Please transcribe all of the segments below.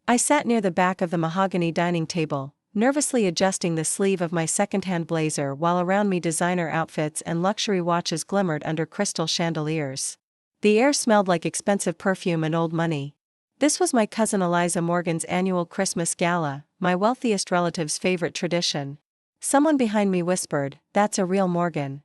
I sat near the back of the mahogany dining table, nervously adjusting the sleeve of my secondhand blazer while around me designer outfits and luxury watches glimmered under crystal chandeliers. The air smelled like expensive perfume and old money. This was my cousin Eliza Morgan's annual Christmas gala, my wealthiest relative's favorite tradition. Someone behind me whispered, "That's a real Morgan."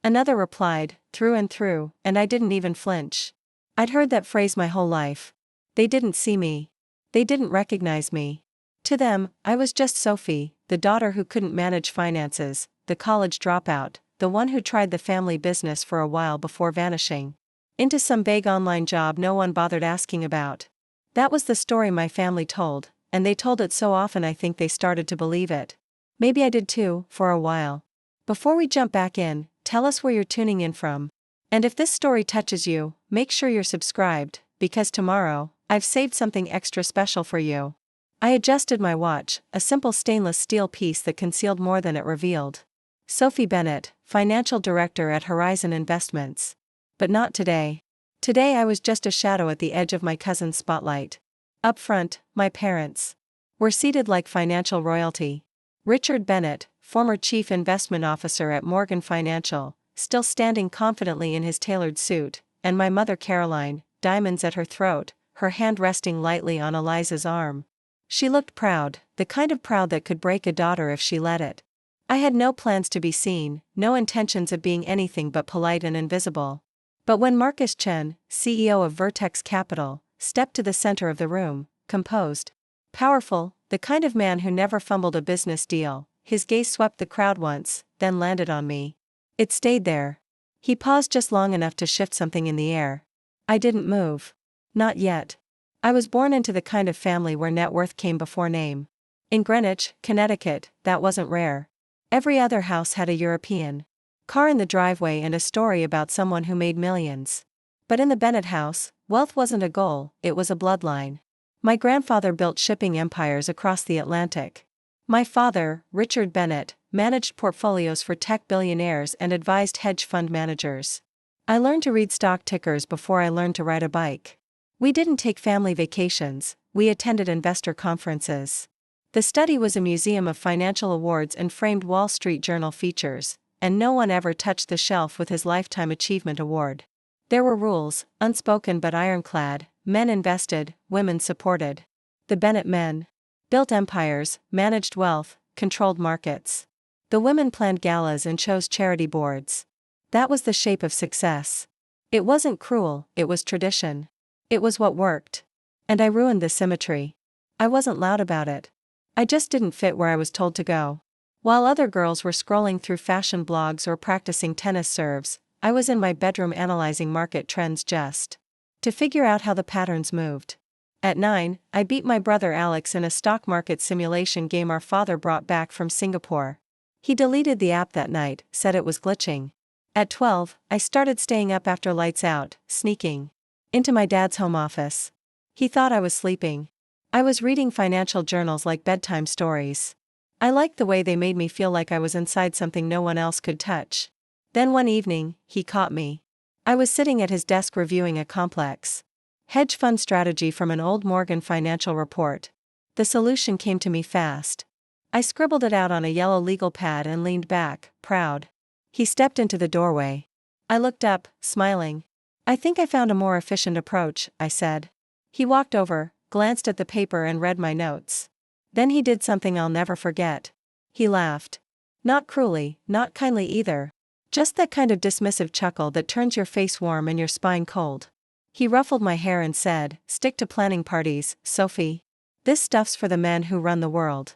Another replied, "Through and through," and I didn't even flinch. I'd heard that phrase my whole life. They didn't see me. They didn't recognize me. To them, I was just Sophie, the daughter who couldn't manage finances, the college dropout, the one who tried the family business for a while before vanishing into some vague online job no one bothered asking about. That was the story my family told, and they told it so often I think they started to believe it. Maybe I did too, for a while. Before we jump back in, tell us where you're tuning in from. And if this story touches you, make sure you're subscribed, because tomorrow, I've saved something extra special for you. I adjusted my watch, a simple stainless steel piece that concealed more than it revealed. Sophie Bennett, financial director at Horizon Investments. But not today. Today I was just a shadow at the edge of my cousin's spotlight. Up front, my parents were seated like financial royalty. Richard Bennett, former chief investment officer at Morgan Financial, still standing confidently in his tailored suit, and my mother Caroline, diamonds at her throat, her hand resting lightly on Eliza's arm. She looked proud, the kind of proud that could break a daughter if she let it. I had no plans to be seen, no intentions of being anything but polite and invisible. But when Marcus Chen, CEO of Vertex Capital, stepped to the center of the room, composed, powerful, the kind of man who never fumbled a business deal, his gaze swept the crowd once, then landed on me. It stayed there. He paused just long enough to shift something in the air. I didn't move. Not yet. I was born into the kind of family where net worth came before name. In Greenwich, Connecticut, that wasn't rare. Every other house had a European car in the driveway and a story about someone who made millions. But in the Bennett house, wealth wasn't a goal, it was a bloodline. My grandfather built shipping empires across the Atlantic. My father, Richard Bennett, managed portfolios for tech billionaires and advised hedge fund managers. I learned to read stock tickers before I learned to ride a bike. We didn't take family vacations, we attended investor conferences. The study was a museum of financial awards and framed Wall Street Journal features, and no one ever touched the shelf with his Lifetime Achievement Award. There were rules, unspoken but ironclad: men invested, women supported. The Bennett men built empires, managed wealth, controlled markets. The women planned galas and chose charity boards. That was the shape of success. It wasn't cruel, it was tradition. It was what worked. And I ruined the symmetry. I wasn't loud about it. I just didn't fit where I was told to go. While other girls were scrolling through fashion blogs or practicing tennis serves, I was in my bedroom analyzing market trends just to figure out how the patterns moved. At 9, I beat my brother Alex in a stock market simulation game our father brought back from Singapore. He deleted the app that night, said it was glitching. At 12, I started staying up after lights out, sneaking into my dad's home office. He thought I was sleeping. I was reading financial journals like bedtime stories. I liked the way they made me feel like I was inside something no one else could touch. Then one evening, he caught me. I was sitting at his desk reviewing a complex hedge fund strategy from an old Morgan Financial report. The solution came to me fast. I scribbled it out on a yellow legal pad and leaned back, proud. He stepped into the doorway. I looked up, smiling. "I think I found a more efficient approach," I said. He walked over, glanced at the paper and read my notes. Then he did something I'll never forget. He laughed. Not cruelly, not kindly either. Just that kind of dismissive chuckle that turns your face warm and your spine cold. He ruffled my hair and said, "Stick to planning parties, Sophie. This stuff's for the men who run the world."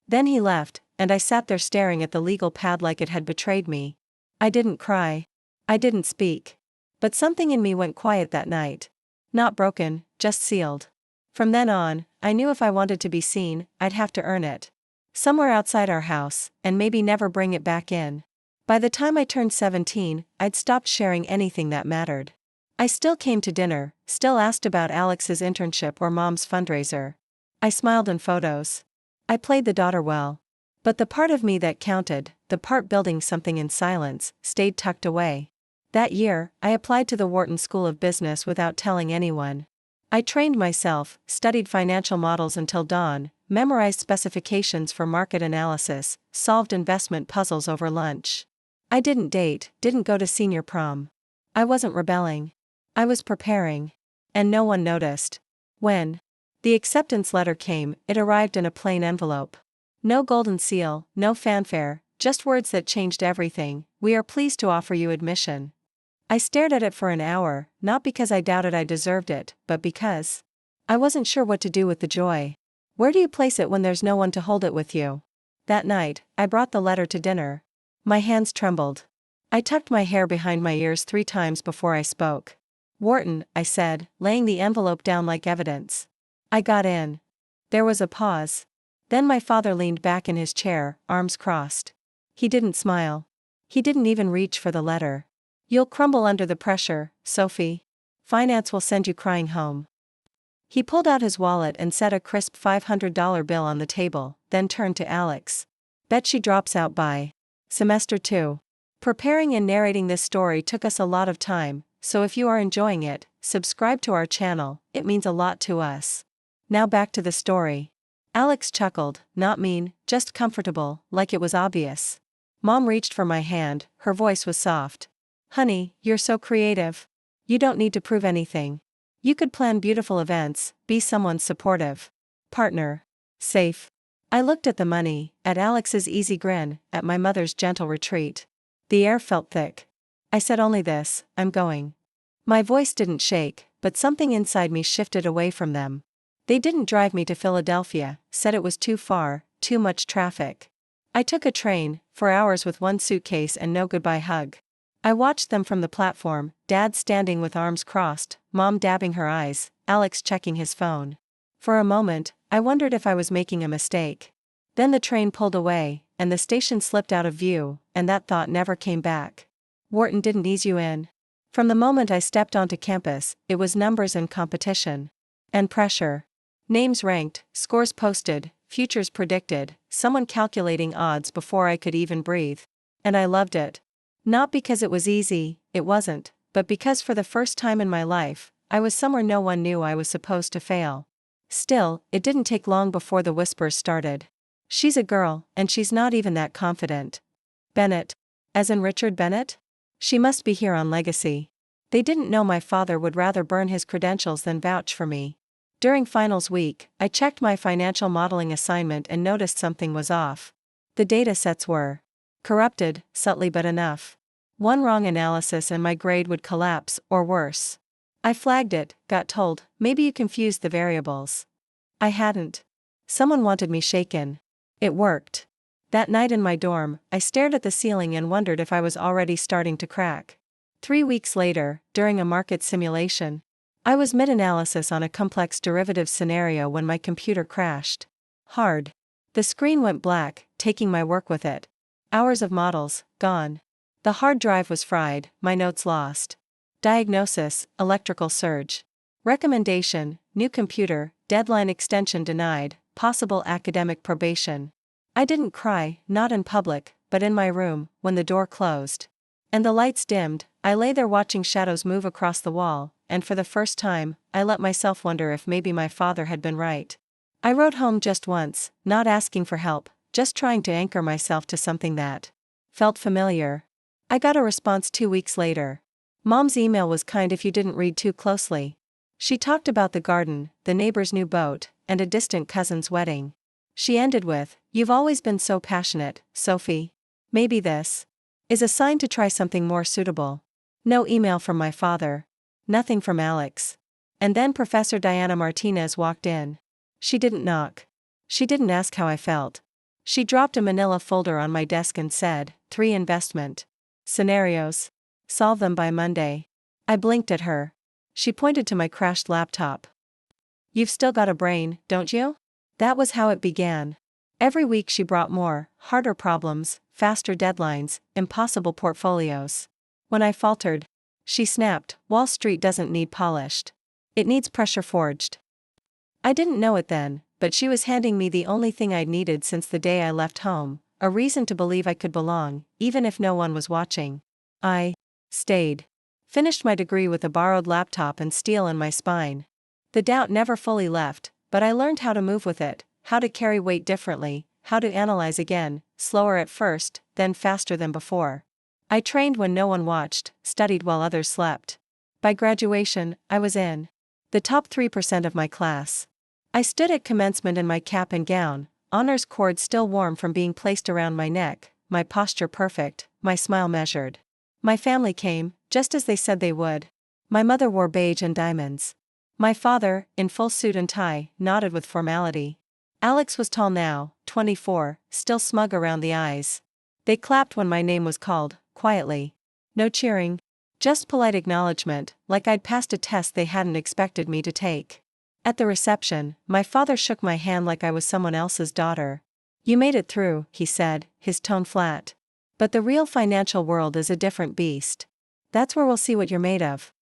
Then he left, and I sat there staring at the legal pad like it had betrayed me. I didn't cry. I didn't speak. But something in me went quiet that night. Not broken, just sealed. From then on, I knew if I wanted to be seen, I'd have to earn it. Somewhere outside our house, and maybe never bring it back in. By the time I turned 17, I'd stopped sharing anything that mattered. I still came to dinner, still asked about Alex's internship or mom's fundraiser. I smiled in photos. I played the daughter well. But the part of me that counted, the part building something in silence, stayed tucked away. That year, I applied to the Wharton School of Business without telling anyone. I trained myself, studied financial models until dawn, memorized specifications for market analysis, solved investment puzzles over lunch. I didn't date, didn't go to senior prom. I wasn't rebelling. I was preparing. And no one noticed. When the acceptance letter came, it arrived in a plain envelope. No golden seal, no fanfare, just words that changed everything. We are pleased to offer you admission. I stared at it for an hour, not because I doubted I deserved it, but because I wasn't sure what to do with the joy. Where do you place it when there's no one to hold it with you? That night, I brought the letter to dinner. My hands trembled. I tucked my hair behind my ears 3 times before I spoke. Wharton, I said, laying the envelope down like evidence. I got in. There was a pause. Then my father leaned back in his chair, arms crossed. He didn't smile. He didn't even reach for the letter. You'll crumble under the pressure, Sophie. Finance will send you crying home. He pulled out his wallet and set a crisp $500 bill on the table, then turned to Alex. Bet she drops out by semester 2. Preparing and narrating this story took us a lot of time, so if you are enjoying it, subscribe to our channel, it means a lot to us. Now back to the story. Alex chuckled, not mean, just comfortable, like it was obvious. Mom reached for my hand, her voice was soft. Honey, you're so creative. You don't need to prove anything. You could plan beautiful events, be someone's supportive partner. Safe. I looked at the money, at Alex's easy grin, at my mother's gentle retreat. The air felt thick. I said only this, I'm going. My voice didn't shake, but something inside me shifted away from them. They didn't drive me to Philadelphia, said it was too far, too much traffic. I took a train, for hours with one suitcase and no goodbye hug. I watched them from the platform, Dad standing with arms crossed, Mom dabbing her eyes, Alex checking his phone. For a moment, I wondered if I was making a mistake. Then the train pulled away, and the station slipped out of view, and that thought never came back. Wharton didn't ease you in. From the moment I stepped onto campus, it was numbers and competition. And pressure. Names ranked, scores posted, futures predicted, someone calculating odds before I could even breathe. And I loved it. Not because it was easy, it wasn't, but because for the first time in my life, I was somewhere no one knew I was supposed to fail. Still, it didn't take long before the whispers started. She's a girl, and she's not even that confident. Bennett. As in Richard Bennett? She must be here on legacy. They didn't know my father would rather burn his credentials than vouch for me. During finals week, I checked my financial modeling assignment and noticed something was off. The data sets were corrupted, subtly but enough. One wrong analysis and my grade would collapse, or worse. I flagged it, got told, maybe you confused the variables. I hadn't. Someone wanted me shaken. It worked. That night in my dorm, I stared at the ceiling and wondered if I was already starting to crack. 3 weeks later, during a market simulation, I was mid-analysis on a complex derivative scenario when my computer crashed. Hard. The screen went black, taking my work with it. Hours of models, gone. The hard drive was fried, my notes lost. Diagnosis, electrical surge. Recommendation, new computer, deadline extension denied, possible academic probation. I didn't cry, not in public, but in my room, when the door closed. And the lights dimmed, I lay there watching shadows move across the wall, and for the first time, I let myself wonder if maybe my father had been right. I wrote home just once, not asking for help, just trying to anchor myself to something that felt familiar. I got a response 2 weeks later. Mom's email was kind if you didn't read too closely. She talked about the garden, the neighbor's new boat, and a distant cousin's wedding. She ended with, "You've always been so passionate, Sophie. Maybe this is a sign to try something more suitable." No email from my father. Nothing from Alex. And then Professor Diana Martinez walked in. She didn't knock. She didn't ask how I felt. She dropped a manila folder on my desk and said, 3 investment scenarios. Solve them by Monday. I blinked at her. She pointed to my crashed laptop. "You've still got a brain, don't you?" That was how it began. Every week she brought more, harder problems, faster deadlines, impossible portfolios. When I faltered, she snapped, "Wall Street doesn't need polished. It needs pressure forged." I didn't know it then, but she was handing me the only thing I'd needed since the day I left home, a reason to believe I could belong, even if no one was watching. I stayed. Finished my degree with a borrowed laptop and steel in my spine. The doubt never fully left, but I learned how to move with it, how to carry weight differently, how to analyze again, slower at first, then faster than before. I trained when no one watched, studied while others slept. By graduation, I was in the top 3% of my class. I stood at commencement in my cap and gown, honors cord still warm from being placed around my neck, my posture perfect, my smile measured. My family came, just as they said they would. My mother wore beige and diamonds. My father, in full suit and tie, nodded with formality. Alex was tall now, 24, still smug around the eyes. They clapped when my name was called, quietly. No cheering. Just polite acknowledgement, like I'd passed a test they hadn't expected me to take. At the reception, my father shook my hand like I was someone else's daughter. "You made it through," he said, his tone flat. "But the real financial world is a different beast. That's where we'll see what you're made of."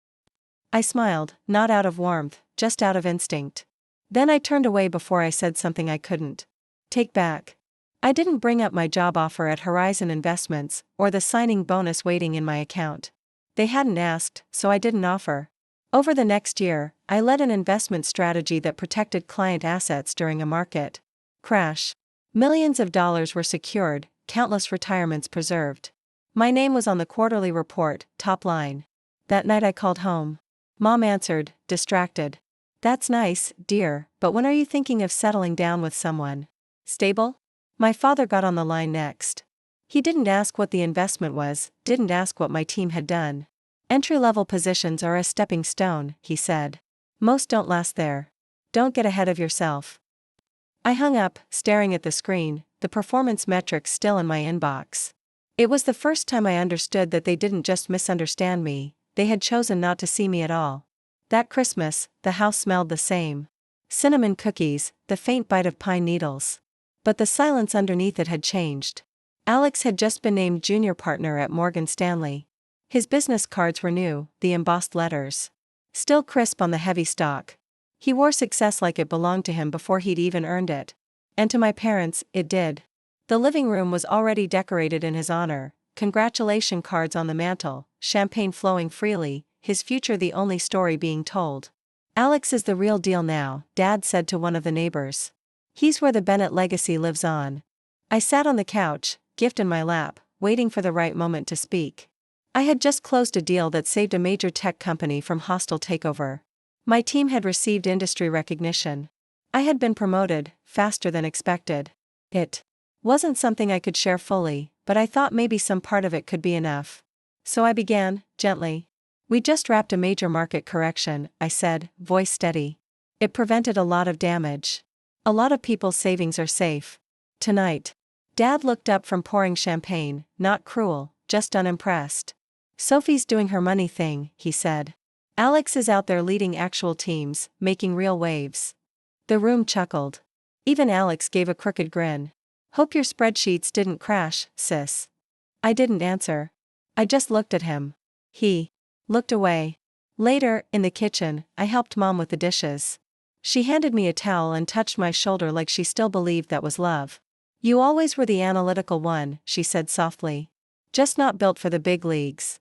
I smiled, not out of warmth, just out of instinct. Then I turned away before I said something I couldn't take back. I didn't bring up my job offer at Horizon Investments, or the signing bonus waiting in my account. They hadn't asked, so I didn't offer. Over the next year, I led an investment strategy that protected client assets during a market crash. Millions of dollars were secured, countless retirements preserved. My name was on the quarterly report, top line. That night I called home. Mom answered, distracted. "That's nice, dear, but when are you thinking of settling down with someone stable?" My father got on the line next. He didn't ask what the investment was, didn't ask what my team had done. "Entry-level positions are a stepping stone," he said. "Most don't last there. Don't get ahead of yourself." I hung up, staring at the screen, the performance metrics still in my inbox. It was the first time I understood that they didn't just misunderstand me, they had chosen not to see me at all. That Christmas, the house smelled the same. Cinnamon cookies, the faint bite of pine needles. But the silence underneath it had changed. Alex had just been named junior partner at Morgan Stanley. His business cards were new, the embossed letters still crisp on the heavy stock. He wore success like it belonged to him before he'd even earned it. And to my parents, it did. The living room was already decorated in his honor, congratulation cards on the mantel, champagne flowing freely, his future the only story being told. "Alex is the real deal now," Dad said to one of the neighbors. "He's where the Bennett legacy lives on." I sat on the couch, gift in my lap, waiting for the right moment to speak. I had just closed a deal that saved a major tech company from hostile takeover. My team had received industry recognition. I had been promoted, faster than expected. It wasn't something I could share fully, but I thought maybe some part of it could be enough. So I began, gently. "We just wrapped a major market correction," I said, voice steady. "It prevented a lot of damage. A lot of people's savings are safe. Tonight." Dad looked up from pouring champagne, not cruel, just unimpressed. "Sophie's doing her money thing," he said. "Alex is out there leading actual teams, making real waves." The room chuckled. Even Alex gave a crooked grin. "Hope your spreadsheets didn't crash, sis." I didn't answer. I just looked at him. He looked away. Later, in the kitchen, I helped Mom with the dishes. She handed me a towel and touched my shoulder like she still believed that was love. "You always were the analytical one," she said softly. "Just not built for the big leagues."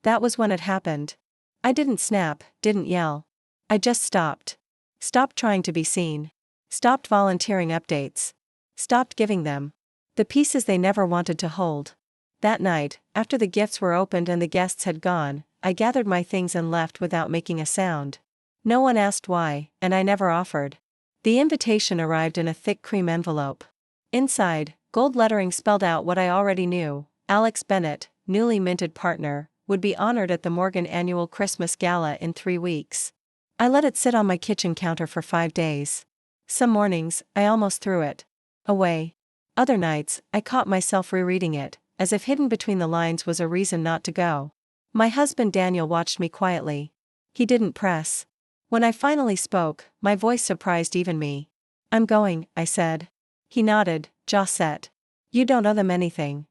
That was when it happened. I didn't snap, didn't yell. I just stopped. Stopped trying to be seen. Stopped volunteering updates. Stopped giving them the pieces they never wanted to hold. That night, after the gifts were opened and the guests had gone, I gathered my things and left without making a sound. No one asked why, and I never offered. The invitation arrived in a thick cream envelope. Inside, gold lettering spelled out what I already knew: Alex Bennett, newly minted partner, would be honored at the Morgan annual Christmas gala in 3 weeks. I let it sit on my kitchen counter for 5 days. Some mornings, I almost threw it away. Other nights, I caught myself rereading it, as if hidden between the lines was a reason not to go. My husband Daniel watched me quietly. He didn't press. When I finally spoke, my voice surprised even me. "I'm going," I said. He nodded, jaw set. "You don't owe them anything."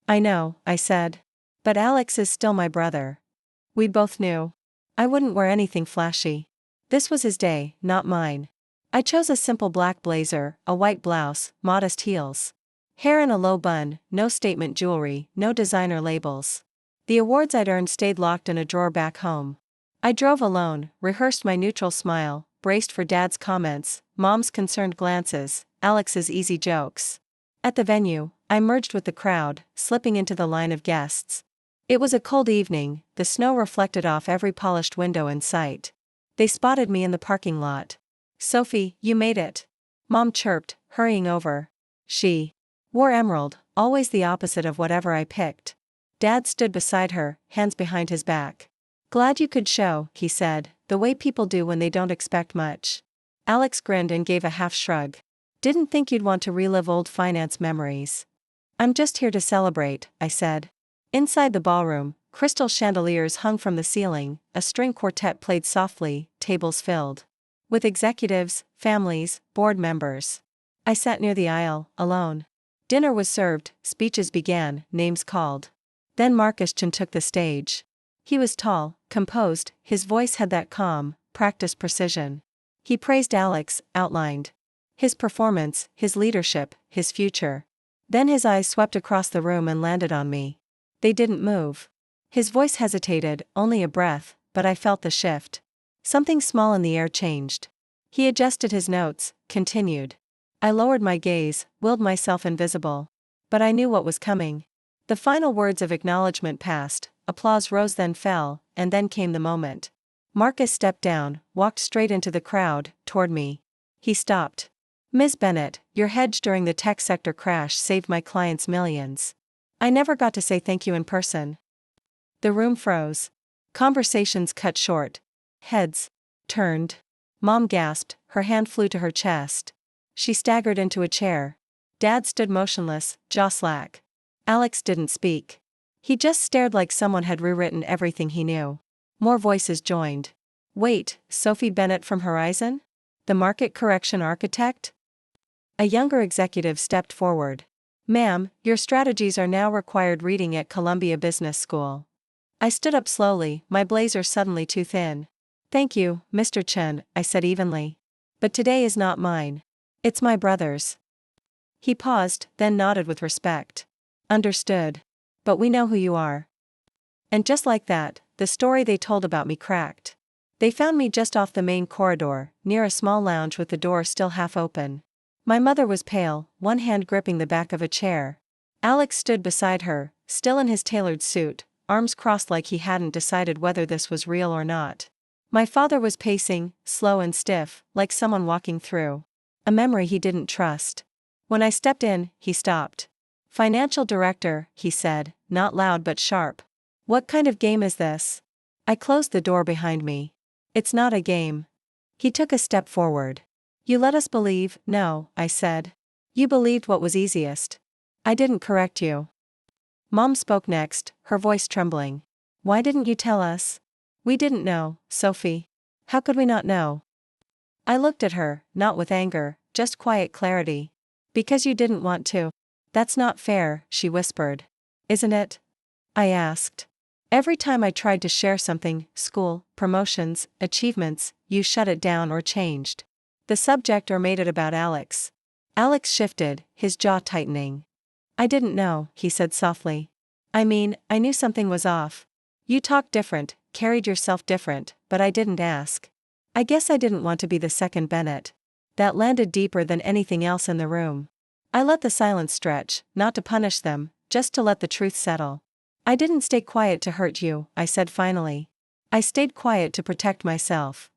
"I know," I said. "But Alex is still my brother." We both knew. I wouldn't wear anything flashy. This was his day, not mine. I chose a simple black blazer, a white blouse, modest heels. Hair in a low bun, no statement jewelry, no designer labels. The awards I'd earned stayed locked in a drawer back home. I drove alone, rehearsed my neutral smile, braced for Dad's comments, Mom's concerned glances, Alex's easy jokes. At the venue, I merged with the crowd, slipping into the line of guests. It was a cold evening, the snow reflected off every polished window in sight. They spotted me in the parking lot. "Sophie, you made it," Mom chirped, hurrying over. She wore emerald, always the opposite of whatever I picked. Dad stood beside her, hands behind his back. "Glad you could show," he said, the way people do when they don't expect much. Alex grinned and gave a half shrug. "Didn't think you'd want to relive old finance memories." "I'm just here to celebrate," I said. Inside the ballroom, crystal chandeliers hung from the ceiling, a string quartet played softly, tables filled with executives, families, board members. I sat near the aisle, alone. Dinner was served, speeches began, names called. Then Marcus Chan took the stage. He was tall, composed, his voice had that calm, practiced precision. He praised Alex, outlined his performance, his leadership, his future. Then his eyes swept across the room and landed on me. They didn't move. His voice hesitated, only a breath, but I felt the shift. Something small in the air changed. He adjusted his notes, continued. I lowered my gaze, willed myself invisible. But I knew what was coming. The final words of acknowledgement passed, applause rose then fell, and then came the moment. Marcus stepped down, walked straight into the crowd, toward me. He stopped. "Ms. Bennett, your hedge during the tech sector crash saved my clients millions. I never got to say thank you in person." The room froze. Conversations cut short. Heads turned. Mom gasped, her hand flew to her chest. She staggered into a chair. Dad stood motionless, jaw slack. Alex didn't speak. He just stared like someone had rewritten everything he knew. More voices joined. "Wait, Sophie Bennett from Horizon? The market correction architect?" A younger executive stepped forward. "Ma'am, your strategies are now required reading at Columbia Business School." I stood up slowly, my blazer suddenly too thin. "Thank you, Mr. Chen," I said evenly. "But today is not mine. It's my brother's." He paused, then nodded with respect. "Understood. But we know who you are." And just like that, the story they told about me cracked. They found me just off the main corridor, near a small lounge with the door still half open. My mother was pale, one hand gripping the back of a chair. Alex stood beside her, still in his tailored suit, arms crossed like he hadn't decided whether this was real or not. My father was pacing, slow and stiff, like someone walking through a memory he didn't trust. When I stepped in, he stopped. "Financial director," he said, not loud but sharp. "What kind of game is this?" I closed the door behind me. "It's not a game." He took a step forward. "You let us believe." "No," I said. "You believed what was easiest. I didn't correct you." Mom spoke next, her voice trembling. "Why didn't you tell us?" "We didn't know, Sophie." "How could we not know?" I looked at her, not with anger, just quiet clarity. "Because you didn't want to." "That's not fair," she whispered. "Isn't it?" I asked. "Every time I tried to share something, school, promotions, achievements, you shut it down or changed the subject or made it about Alex." Alex shifted, his jaw tightening. "I didn't know," he said softly. "I mean, I knew something was off. You talked different, carried yourself different, but I didn't ask. I guess I didn't want to be the second Bennett." That landed deeper than anything else in the room. I let the silence stretch, not to punish them, just to let the truth settle. "I didn't stay quiet to hurt you," I said finally. "I stayed quiet to protect myself."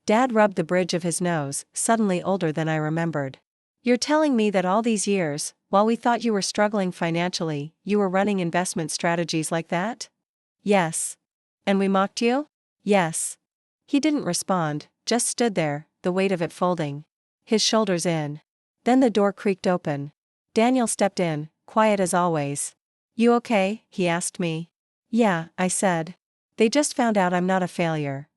Dad rubbed the bridge of his nose, suddenly older than I remembered. "You're telling me that all these years, while we thought you were struggling financially, you were running investment strategies like that?" "Yes." "And we mocked you?" "Yes." He didn't respond, just stood there, the weight of it folding his shoulders in. Then the door creaked open. Daniel stepped in, quiet as always. "You okay?" he asked me. "Yeah," I said. "They just found out I'm not a failure."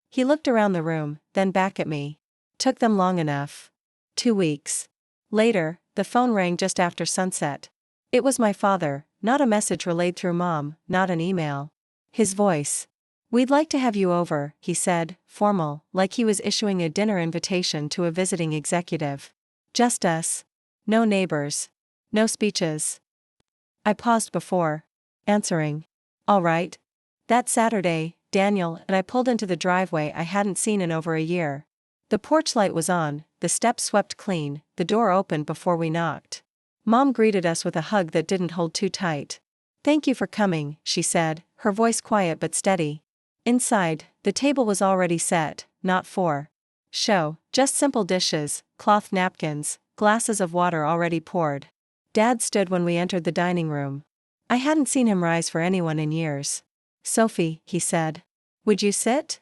He looked around the room, then back at me. "Took them long enough." 2 weeks later, the phone rang just after sunset. It was my father, not a message relayed through Mom, not an email. His voice. "We'd like to have you over," he said, formal, like he was issuing a dinner invitation to a visiting executive. "Just us. No neighbors. No speeches." I paused before answering. "All right." That Saturday, Daniel and I pulled into the driveway I hadn't seen in over a year. The porch light was on, the steps swept clean, the door opened before we knocked. Mom greeted us with a hug that didn't hold too tight. "Thank you for coming," she said, her voice quiet but steady. Inside, the table was already set, not for show, just simple dishes, cloth napkins, glasses of water already poured. Dad stood when we entered the dining room. I hadn't seen him rise for anyone in years. "Sophie," he said. "Would you sit?"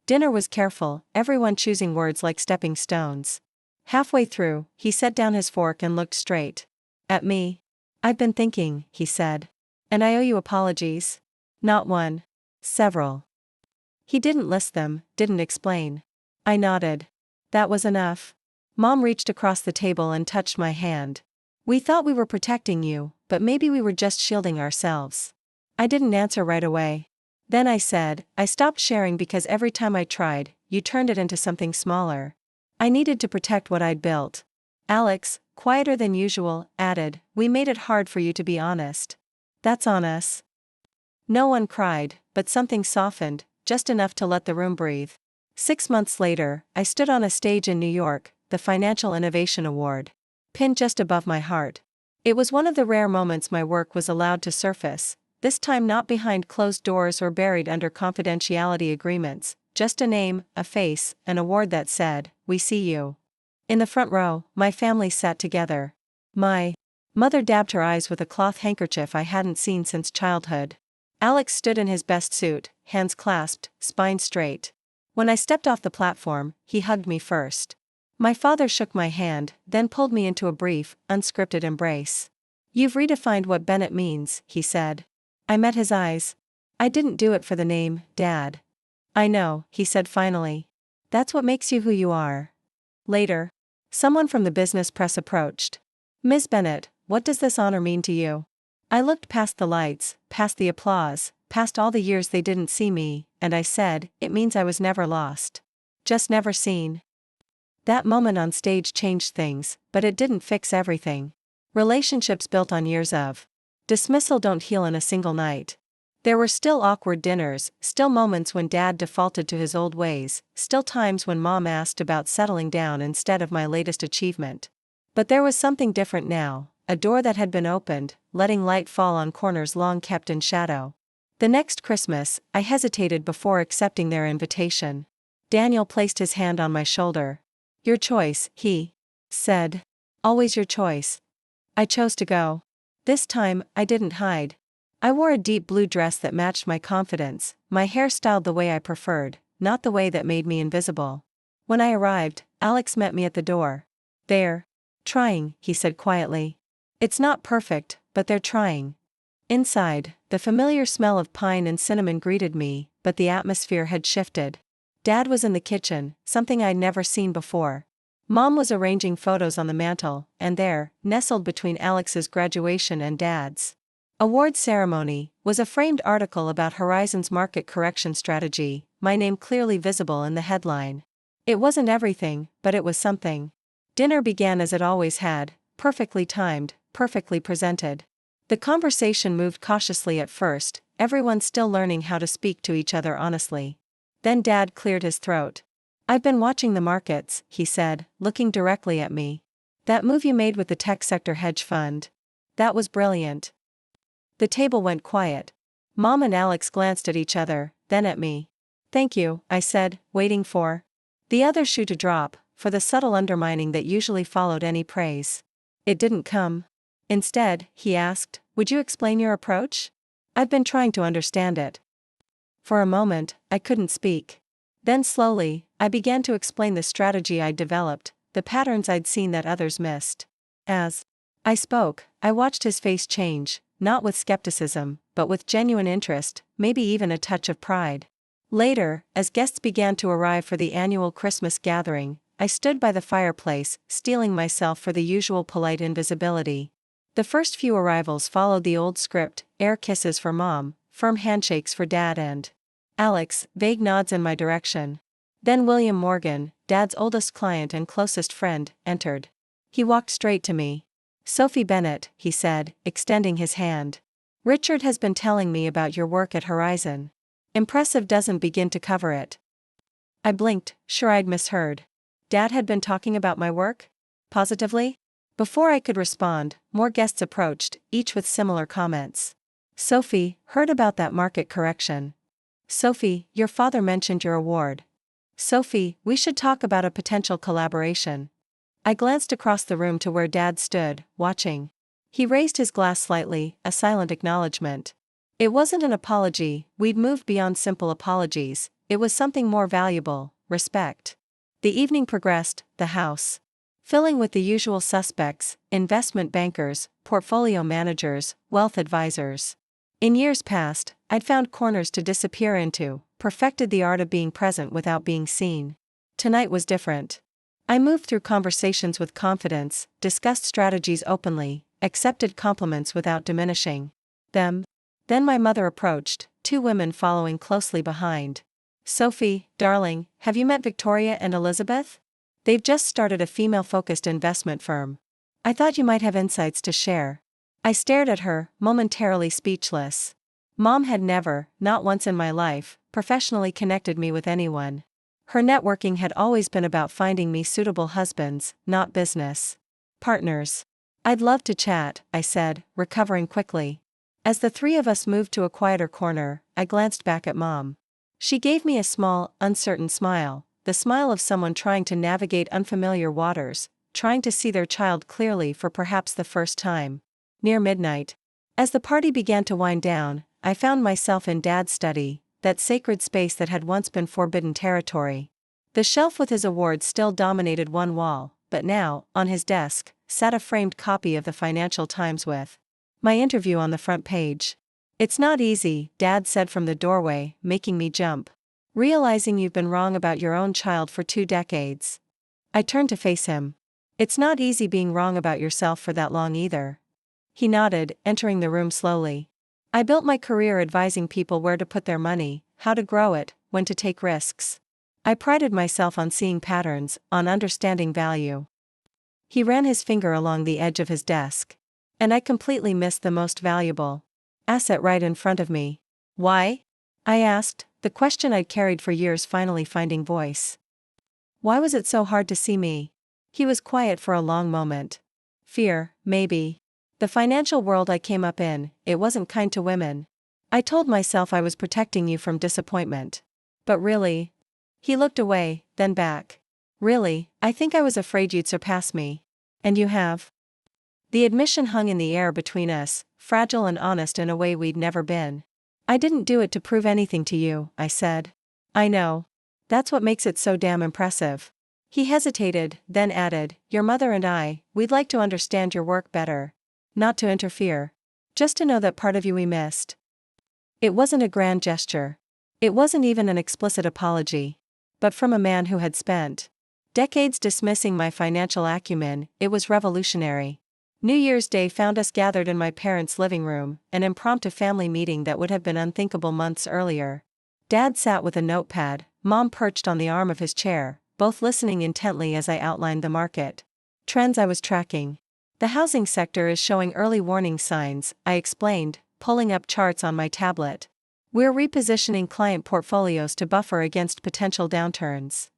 Dinner was careful, everyone choosing words like stepping stones. Halfway through, he set down his fork and looked straight at me. "I've been thinking," he said. "And I owe you apologies." "Not one." "Several." He didn't list them, didn't explain. I nodded. That was enough. Mom reached across the table and touched my hand. "We thought we were protecting you, but maybe we were just shielding ourselves." I didn't answer right away. Then I said, "I stopped sharing because every time I tried, you turned it into something smaller. I needed to protect what I'd built." Alex, quieter than usual, added, "We made it hard for you to be honest." "That's on us." No one cried, but something softened, just enough to let the room breathe. 6 months later, I stood on a stage in New York, the Financial Innovation Award, pinned just above my heart. It was one of the rare moments my work was allowed to surface, this time not behind closed doors or buried under confidentiality agreements, just a name, a face, an award that said, "We see you." In the front row, my family sat together. My mother dabbed her eyes with a cloth handkerchief I hadn't seen since childhood. Alex stood in his best suit, hands clasped, spine straight. When I stepped off the platform, he hugged me first. My father shook my hand, then pulled me into a brief, unscripted embrace. "You've redefined what Bennett means," he said. I met his eyes. "I didn't do it for the name, Dad." "I know," he said finally. "That's what makes you who you are." Later, someone from the business press approached. "Ms. Bennett, what does this honor mean to you?" I looked past the lights, past the applause, past all the years they didn't see me, and I said, "It means I was never lost. Just never seen." That moment on stage changed things, but it didn't fix everything. Relationships built on years of dismissal don't heal in a single night. There were still awkward dinners, still moments when Dad defaulted to his old ways, still times when Mom asked about settling down instead of my latest achievement. But there was something different now, a door that had been opened, letting light fall on corners long kept in shadow. The next Christmas, I hesitated before accepting their invitation. Daniel placed his hand on my shoulder. "Your choice," he said. "Always your choice." I chose to go. This time, I didn't hide. I wore a deep blue dress that matched my confidence, my hair styled the way I preferred, not the way that made me invisible. When I arrived, Alex met me at the door. "They're trying," he said quietly. "It's not perfect, but they're trying." Inside, the familiar smell of pine and cinnamon greeted me, but the atmosphere had shifted. Dad was in the kitchen, something I'd never seen before. Mom was arranging photos on the mantel, and there, nestled between Alex's graduation and Dad's award ceremony, was a framed article about Horizon's market correction strategy, my name clearly visible in the headline. It wasn't everything, but it was something. Dinner began as it always had, perfectly timed, perfectly presented. The conversation moved cautiously at first, everyone still learning how to speak to each other honestly. Then Dad cleared his throat. "I've been watching the markets," he said, looking directly at me. "That move you made with the tech sector hedge fund. That was brilliant." The table went quiet. Mom and Alex glanced at each other, then at me. "Thank you," I said, waiting for the other shoe to drop, for the subtle undermining that usually followed any praise. It didn't come. Instead, he asked, "Would you explain your approach? I've been trying to understand it." For a moment, I couldn't speak. Then slowly, I began to explain the strategy I'd developed, the patterns I'd seen that others missed. As I spoke, I watched his face change, not with skepticism, but with genuine interest, maybe even a touch of pride. Later, as guests began to arrive for the annual Christmas gathering, I stood by the fireplace, steeling myself for the usual polite invisibility. The first few arrivals followed the old script, air kisses for Mom, firm handshakes for Dad and Alex, vague nods in my direction. Then William Morgan, Dad's oldest client and closest friend, entered. He walked straight to me. "Sophie Bennett," he said, extending his hand. "Richard has been telling me about your work at Horizon. Impressive doesn't begin to cover it." I blinked, sure I'd misheard. Dad had been talking about my work? Positively? Before I could respond, more guests approached, each with similar comments. Sophie, heard about that market correction. Sophie, your father mentioned your award. Sophie, we should talk about a potential collaboration. I glanced across the room to where Dad stood, watching. He raised his glass slightly, a silent acknowledgement. It wasn't an apology, we'd moved beyond simple apologies, it was something more valuable, respect. The evening progressed, the house filling with the usual suspects, investment bankers, portfolio managers, wealth advisors. In years past, I'd found corners to disappear into, perfected the art of being present without being seen. Tonight was different. I moved through conversations with confidence, discussed strategies openly, accepted compliments without diminishing them. Then my mother approached, two women following closely behind. Sophie, darling, have you met Victoria and Elizabeth? They've just started a female-focused investment firm. I thought you might have insights to share. I stared at her, momentarily speechless. Mom had never, not once in my life, professionally connected me with anyone. Her networking had always been about finding me suitable husbands, not business partners. I'd love to chat, I said, recovering quickly. As the three of us moved to a quieter corner, I glanced back at Mom. She gave me a small, uncertain smile, the smile of someone trying to navigate unfamiliar waters, trying to see their child clearly for perhaps the first time. Near midnight, as the party began to wind down, I found myself in Dad's study, that sacred space that had once been forbidden territory. The shelf with his awards still dominated one wall, but now, on his desk, sat a framed copy of the Financial Times with my interview on the front page. It's not easy, Dad said from the doorway, making me jump. Realizing you've been wrong about your own child for 2 decades. I turned to face him. It's not easy being wrong about yourself for that long either. He nodded, entering the room slowly. I built my career advising people where to put their money, how to grow it, when to take risks. I prided myself on seeing patterns, on understanding value. He ran his finger along the edge of his desk. And I completely missed the most valuable asset right in front of me. Why? I asked, the question I'd carried for years finally finding voice. Why was it so hard to see me? He was quiet for a long moment. Fear, maybe. The financial world I came up in, it wasn't kind to women. I told myself I was protecting you from disappointment. But really? He looked away, then back. Really, I think I was afraid you'd surpass me. And you have. The admission hung in the air between us, fragile and honest in a way we'd never been. I didn't do it to prove anything to you, I said. I know. That's what makes it so damn impressive. He hesitated, then added, your mother and we'd like to understand your work better. Not to interfere. Just to know that part of you we missed. It wasn't a grand gesture. It wasn't even an explicit apology. But from a man who had spent decades dismissing my financial acumen, it was revolutionary. New Year's Day found us gathered in my parents' living room, an impromptu family meeting that would have been unthinkable months earlier. Dad sat with a notepad, Mom perched on the arm of his chair, both listening intently as I outlined the market trends I was tracking. The housing sector is showing early warning signs, I explained, pulling up charts on my tablet. We're repositioning client portfolios to buffer against potential downturns.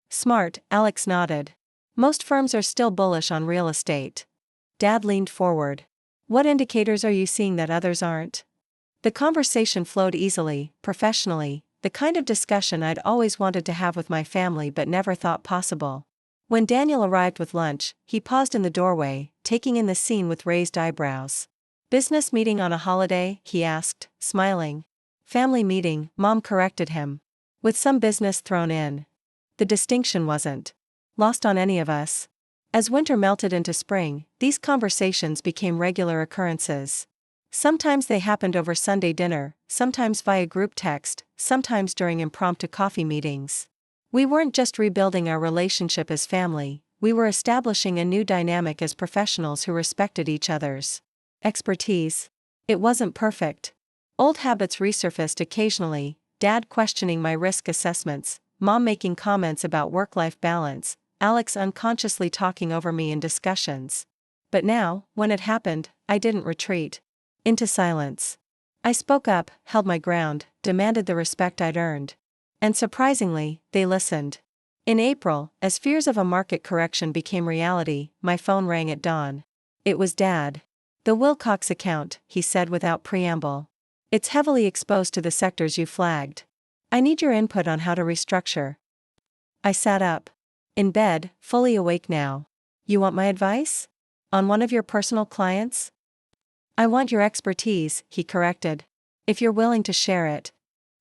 Smart, Alex nodded. Most firms are still bullish on real estate. Dad leaned forward. What indicators are you seeing that others aren't? The conversation flowed easily, professionally, the kind of discussion I'd always wanted to have with my family but never thought possible. When Daniel arrived with lunch, he paused in the doorway, taking in the scene with raised eyebrows. Business meeting on a holiday? He asked, smiling. Family meeting, Mom corrected him. With some business thrown in. The distinction wasn't lost on any of us. As winter melted into spring, these conversations became regular occurrences. Sometimes they happened over Sunday dinner, sometimes via group text, sometimes during impromptu coffee meetings. We weren't just rebuilding our relationship as family, we were establishing a new dynamic as professionals who respected each other's expertise. It wasn't perfect. Old habits resurfaced occasionally, Dad questioning my risk assessments, Mom making comments about work-life balance, Alex unconsciously talking over me in discussions. But now, when it happened, I didn't retreat into silence. I spoke up, held my ground, demanded the respect I'd earned. And surprisingly, they listened. In April, as fears of a market correction became reality, my phone rang at dawn. It was Dad. "The Wilcox account," he said without preamble. "It's heavily exposed to the sectors you flagged. I need your input on how to restructure." I sat up. In bed, fully awake now. "You want my advice? On one of your personal clients?" "I want your expertise," he corrected. "If you're willing to share it."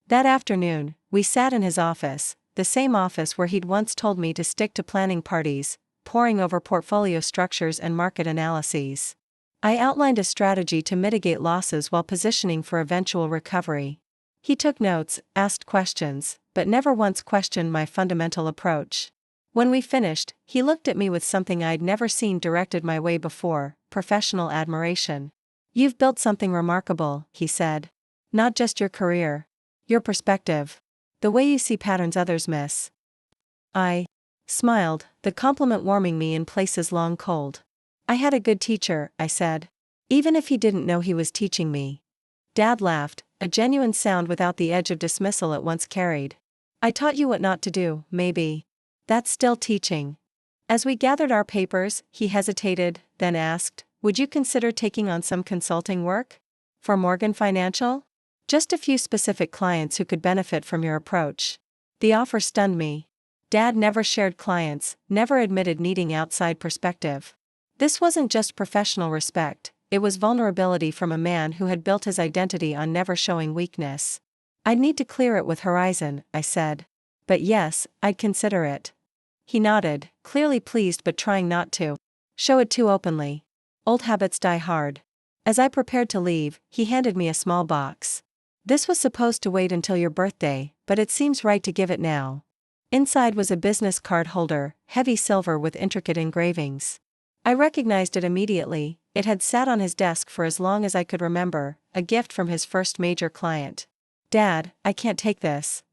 That afternoon, we sat in his office, the same office where he'd once told me to stick to planning parties, poring over portfolio structures and market analyses. I outlined a strategy to mitigate losses while positioning for eventual recovery. He took notes, asked questions, but never once questioned my fundamental approach. When we finished, he looked at me with something I'd never seen directed my way before: professional admiration. "You've built something remarkable," he said. "Not just your career. Your perspective. The way you see patterns others miss." I smiled, the compliment warming me in places long cold. "I had a good teacher," I said. "Even if he didn't know he was teaching me." Dad laughed, a genuine sound without the edge of dismissal it once carried. "I taught you what not to do, maybe. That's still teaching." As we gathered our papers, he hesitated, then asked, "Would you consider taking on some consulting work? For Morgan Financial? Just a few specific clients who could benefit from your approach." The offer stunned me. Dad never shared clients, never admitted needing outside perspective. This wasn't just professional respect, it was vulnerability from a man who had built his identity on never showing weakness. "I'd need to clear it with Horizon," I said. "But yes, I'd consider it." He nodded, clearly pleased but trying not to show it too openly. Old habits die hard. As I prepared to leave, he handed me a small box. "This was supposed to wait until your birthday, but it seems right to give it now." Inside was a business card holder, heavy silver with intricate engravings. I recognized it immediately. It had sat on his desk for as long as I could remember, a gift from his first major client. "Dad, I can't take this."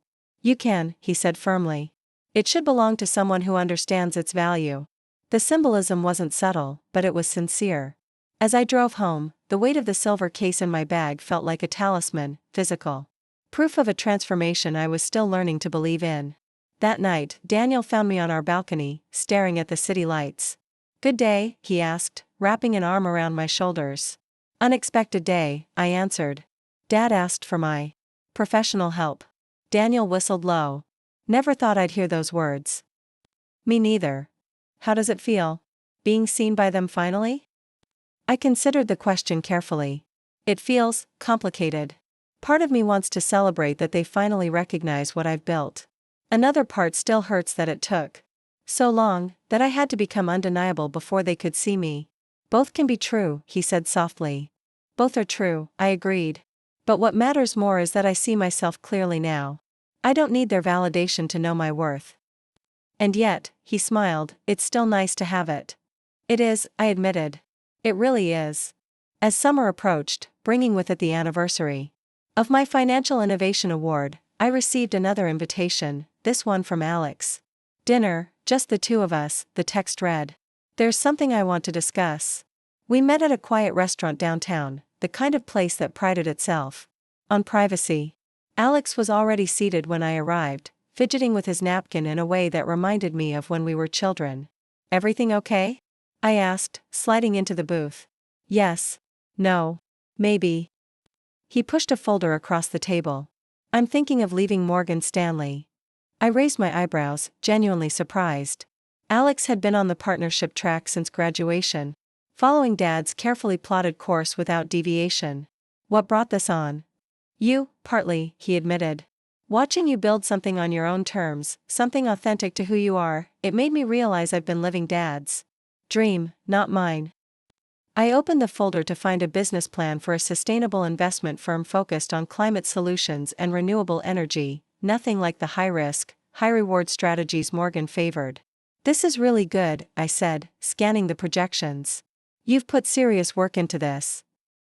"You can," he said firmly. "It should belong to someone who understands its value." The symbolism wasn't subtle, but it was sincere. As I drove home, the weight of the silver case in my bag felt like a talisman, physical. Proof of a transformation I was still learning to believe in. That night, Daniel found me on our balcony, staring at the city lights. "Good day?" he asked, wrapping an arm around my shoulders. "Unexpected day," I answered. "Dad asked for my professional help." Daniel whistled low. Never thought I'd hear those words. "Me neither. How does it feel? Being seen by them finally?" I considered the question carefully. It feels complicated. Part of me wants to celebrate that they finally recognize what I've built. Another part still hurts that it took so long, that I had to become undeniable before they could see me. "Both can be true," he said softly. "Both are true," I agreed. "But what matters more is that I see myself clearly now. I don't need their validation to know my worth." "And yet," he smiled, "it's still nice to have it." "It is," I admitted. "It really is." As summer approached, bringing with it the anniversary of my Financial Innovation Award, I received another invitation, this one from Alex. "Dinner, just the two of us," the text read. "There's something I want to discuss." We met at a quiet restaurant downtown, the kind of place that prided itself on privacy. Alex was already seated when I arrived, fidgeting with his napkin in a way that reminded me of when we were children. "Everything okay?" I asked, sliding into the booth. "Yes. No. Maybe." He pushed a folder across the table. "I'm thinking of leaving Morgan Stanley." I raised my eyebrows, genuinely surprised. Alex had been on the partnership track since graduation, following Dad's carefully plotted course without deviation. "What brought this on?" "You, partly," he admitted. "Watching you build something on your own terms, something authentic to who you are, it made me realize I've been living Dad's dream, not mine." I opened the folder to find a business plan for a sustainable investment firm focused on climate solutions and renewable energy, nothing like the high-risk, high-reward strategies Morgan favored. "This is really good," I said, scanning the projections. "You've put serious work into this."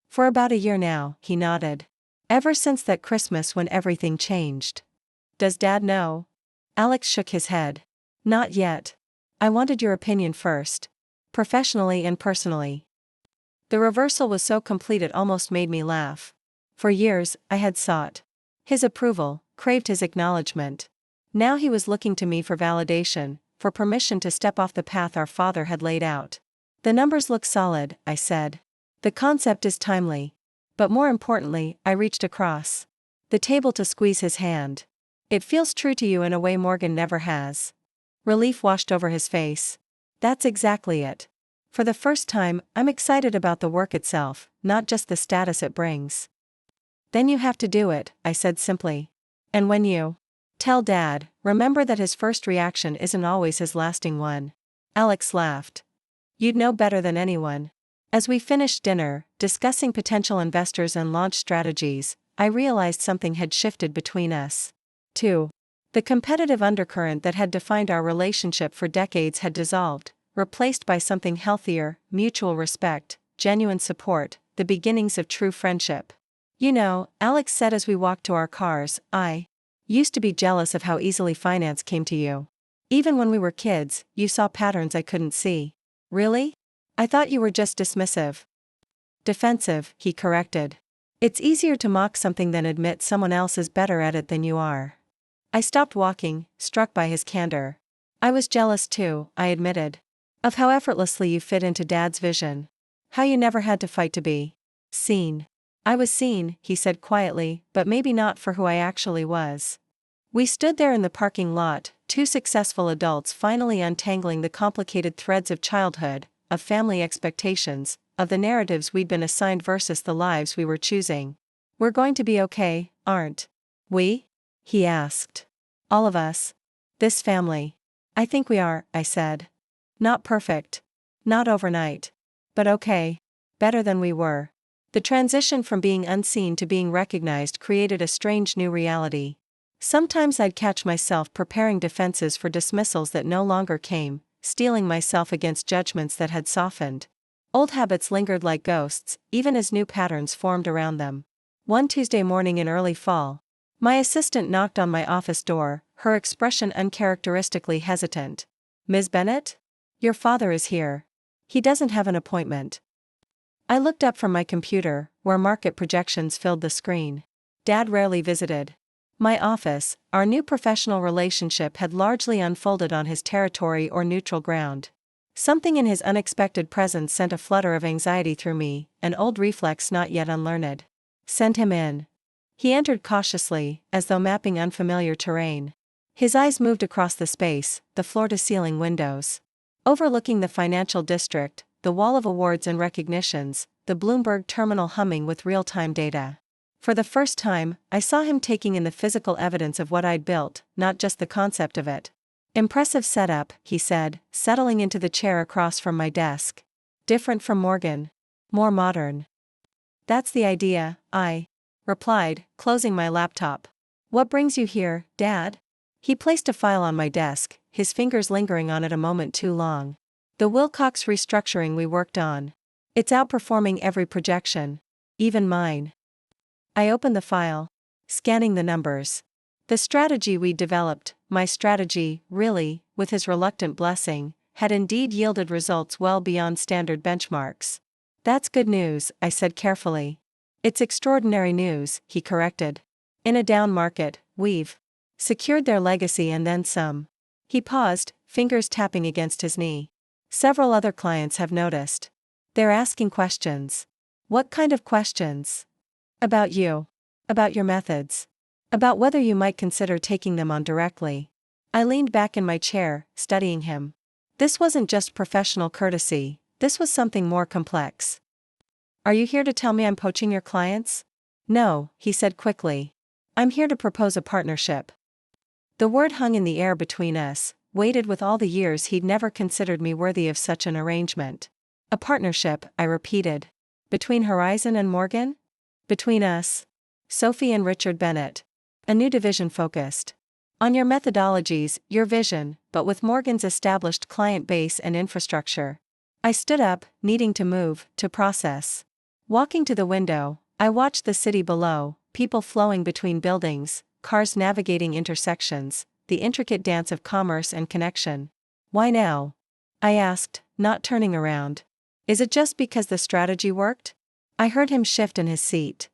"For about a year now," he nodded. "Ever since that Christmas when everything changed." "Does Dad know?" Alex shook his head. "Not yet. I wanted your opinion first. Professionally and personally." The reversal was so complete it almost made me laugh. For years, I had sought his approval, craved his acknowledgement. Now he was looking to me for validation, for permission to step off the path our father had laid out. The numbers look solid, I said. The concept is timely. But more importantly, I reached across the table to squeeze his hand. It feels true to you in a way Morgan never has. Relief washed over his face. That's exactly it. For the first time, I'm excited about the work itself, not just the status it brings. Then you have to do it, I said simply. And when you tell Dad, remember that his first reaction isn't always his lasting one. Alex laughed. You'd know better than anyone. As we finished dinner, discussing potential investors and launch strategies, I realized something had shifted between us. 2. The competitive undercurrent that had defined our relationship for decades had dissolved, replaced by something healthier, mutual respect, genuine support, the beginnings of true friendship. You know, Alex said as we walked to our cars, I used to be jealous of how easily finance came to you. Even when we were kids, you saw patterns I couldn't see. Really? I thought you were just dismissive. Defensive, he corrected. It's easier to mock something than admit someone else is better at it than you are. I stopped walking, struck by his candor. I was jealous too, I admitted. Of how effortlessly you fit into Dad's vision. How you never had to fight to be seen. I was seen, he said quietly, but maybe not for who I actually was. We stood there in the parking lot, two successful adults finally untangling the complicated threads of childhood, of family expectations, of the narratives we'd been assigned versus the lives we were choosing. We're going to be okay, aren't we? He asked. All of us. This family. I think we are, I said. Not perfect. Not overnight. But okay. Better than we were. The transition from being unseen to being recognized created a strange new reality. Sometimes I'd catch myself preparing defenses for dismissals that no longer came, steeling myself against judgments that had softened. Old habits lingered like ghosts, even as new patterns formed around them. One Tuesday morning in early fall, my assistant knocked on my office door, her expression uncharacteristically hesitant. Ms. Bennett? Your father is here. He doesn't have an appointment. I looked up from my computer, where market projections filled the screen. Dad rarely visited my office. Our new professional relationship had largely unfolded on his territory or neutral ground. Something in his unexpected presence sent a flutter of anxiety through me, an old reflex not yet unlearned. Send him in. He entered cautiously, as though mapping unfamiliar terrain. His eyes moved across the space, the floor-to-ceiling windows. Overlooking the financial district, the wall of awards and recognitions, the Bloomberg terminal humming with real-time data. For the first time, I saw him taking in the physical evidence of what I'd built, not just the concept of it. Impressive setup, he said, settling into the chair across from my desk. Different from Morgan. More modern. That's the idea, I replied, closing my laptop. What brings you here, Dad? He placed a file on my desk, his fingers lingering on it a moment too long. The Wilcox restructuring we worked on. It's outperforming every projection. Even mine. I opened the file. Scanning the numbers. The strategy we developed, my strategy, really, with his reluctant blessing, had indeed yielded results well beyond standard benchmarks. That's good news, I said carefully. It's extraordinary news, he corrected. In a down market, we've secured their legacy and then some. He paused, fingers tapping against his knee. Several other clients have noticed. They're asking questions. What kind of questions? About you. About your methods. About whether you might consider taking them on directly. I leaned back in my chair, studying him. This wasn't just professional courtesy, this was something more complex. Are you here to tell me I'm poaching your clients? No, he said quickly. I'm here to propose a partnership. The word hung in the air between us, weighted with all the years he'd never considered me worthy of such an arrangement. A partnership, I repeated. Between Horizon and Morgan? Between us. Sophie and Richard Bennett. A new division focused on your methodologies, your vision, but with Morgan's established client base and infrastructure. I stood up, needing to move, to process. Walking to the window, I watched the city below, people flowing between buildings, cars navigating intersections, the intricate dance of commerce and connection. Why now? I asked, not turning around. Is it just because the strategy worked? I heard him shift in his seat.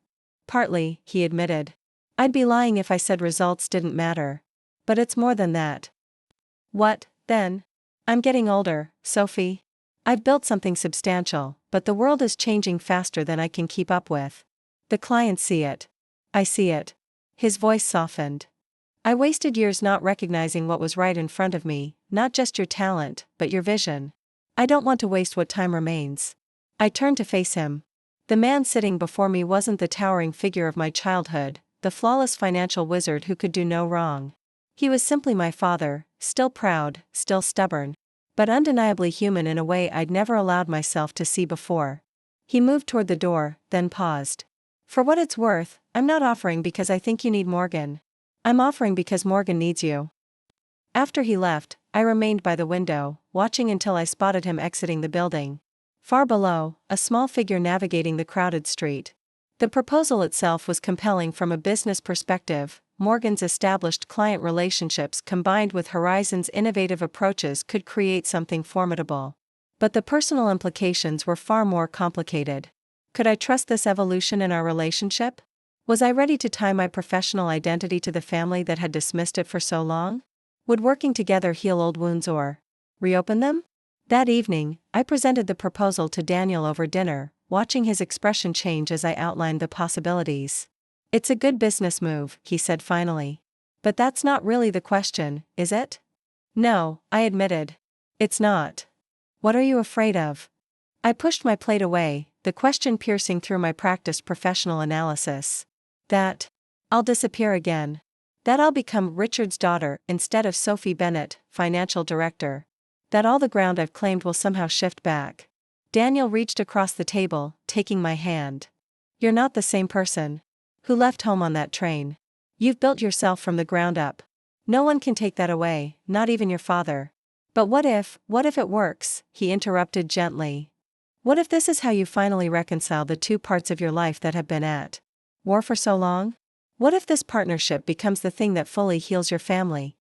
Partly, he admitted. I'd be lying if I said results didn't matter. But it's more than that. What, then? I'm getting older, Sophie. I've built something substantial, but the world is changing faster than I can keep up with. The clients see it. I see it. His voice softened. I wasted years not recognizing what was right in front of me, not just your talent, but your vision. I don't want to waste what time remains. I turned to face him. The man sitting before me wasn't the towering figure of my childhood, the flawless financial wizard who could do no wrong. He was simply my father, still proud, still stubborn, but undeniably human in a way I'd never allowed myself to see before. He moved toward the door, then paused. For what it's worth, I'm not offering because I think you need Morgan. I'm offering because Morgan needs you. After he left, I remained by the window, watching until I spotted him exiting the building. Far below, a small figure navigating the crowded street. The proposal itself was compelling from a business perspective. Morgan's established client relationships combined with Horizon's innovative approaches could create something formidable. But the personal implications were far more complicated. Could I trust this evolution in our relationship? Was I ready to tie my professional identity to the family that had dismissed it for so long? Would working together heal old wounds or reopen them? That evening, I presented the proposal to Daniel over dinner, watching his expression change as I outlined the possibilities. It's a good business move, he said finally. But that's not really the question, is it? No, I admitted. It's not. What are you afraid of? I pushed my plate away, the question piercing through my practiced professional analysis. That I'll disappear again. That I'll become Richard's daughter instead of Sophie Bennett, financial director. That all the ground I've claimed will somehow shift back. Daniel reached across the table, taking my hand. You're not the same person who left home on that train. You've built yourself from the ground up. No one can take that away, not even your father. But what if it works? He interrupted gently. What if this is how you finally reconcile the two parts of your life that have been at war for so long? What if this partnership becomes the thing that fully heals your family?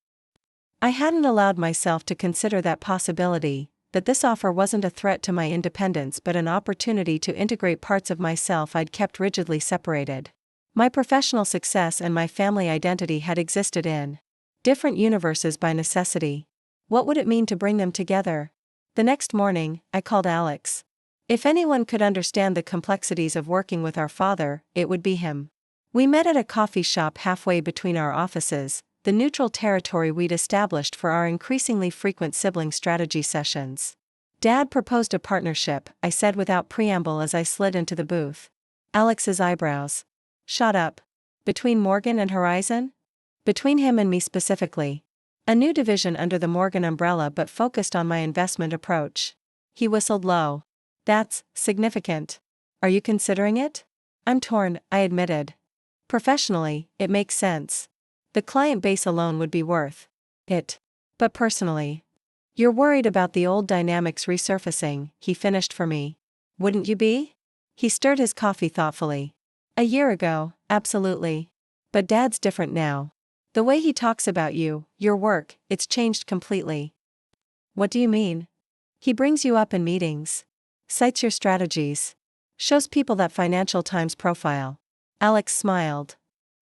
I hadn't allowed myself to consider that possibility, that this offer wasn't a threat to my independence but an opportunity to integrate parts of myself I'd kept rigidly separated. My professional success and my family identity had existed in different universes by necessity. What would it mean to bring them together? The next morning, I called Alex. If anyone could understand the complexities of working with our father, it would be him. We met at a coffee shop halfway between our offices, the neutral territory we'd established for our increasingly frequent sibling strategy sessions. Dad proposed a partnership, I said without preamble as I slid into the booth. Alex's eyebrows shot up. Between Morgan and Horizon? Between him and me specifically. A new division under the Morgan umbrella but focused on my investment approach. He whistled low. That's significant. Are you considering it? I'm torn, I admitted. Professionally, it makes sense. The client base alone would be worth it. But personally, you're worried about the old dynamics resurfacing, he finished for me. Wouldn't you be? He stirred his coffee thoughtfully. A year ago, absolutely. But Dad's different now. The way he talks about you, your work, it's changed completely. What do you mean? He brings you up in meetings. Cites your strategies. Shows people that Financial Times profile. Alex smiled.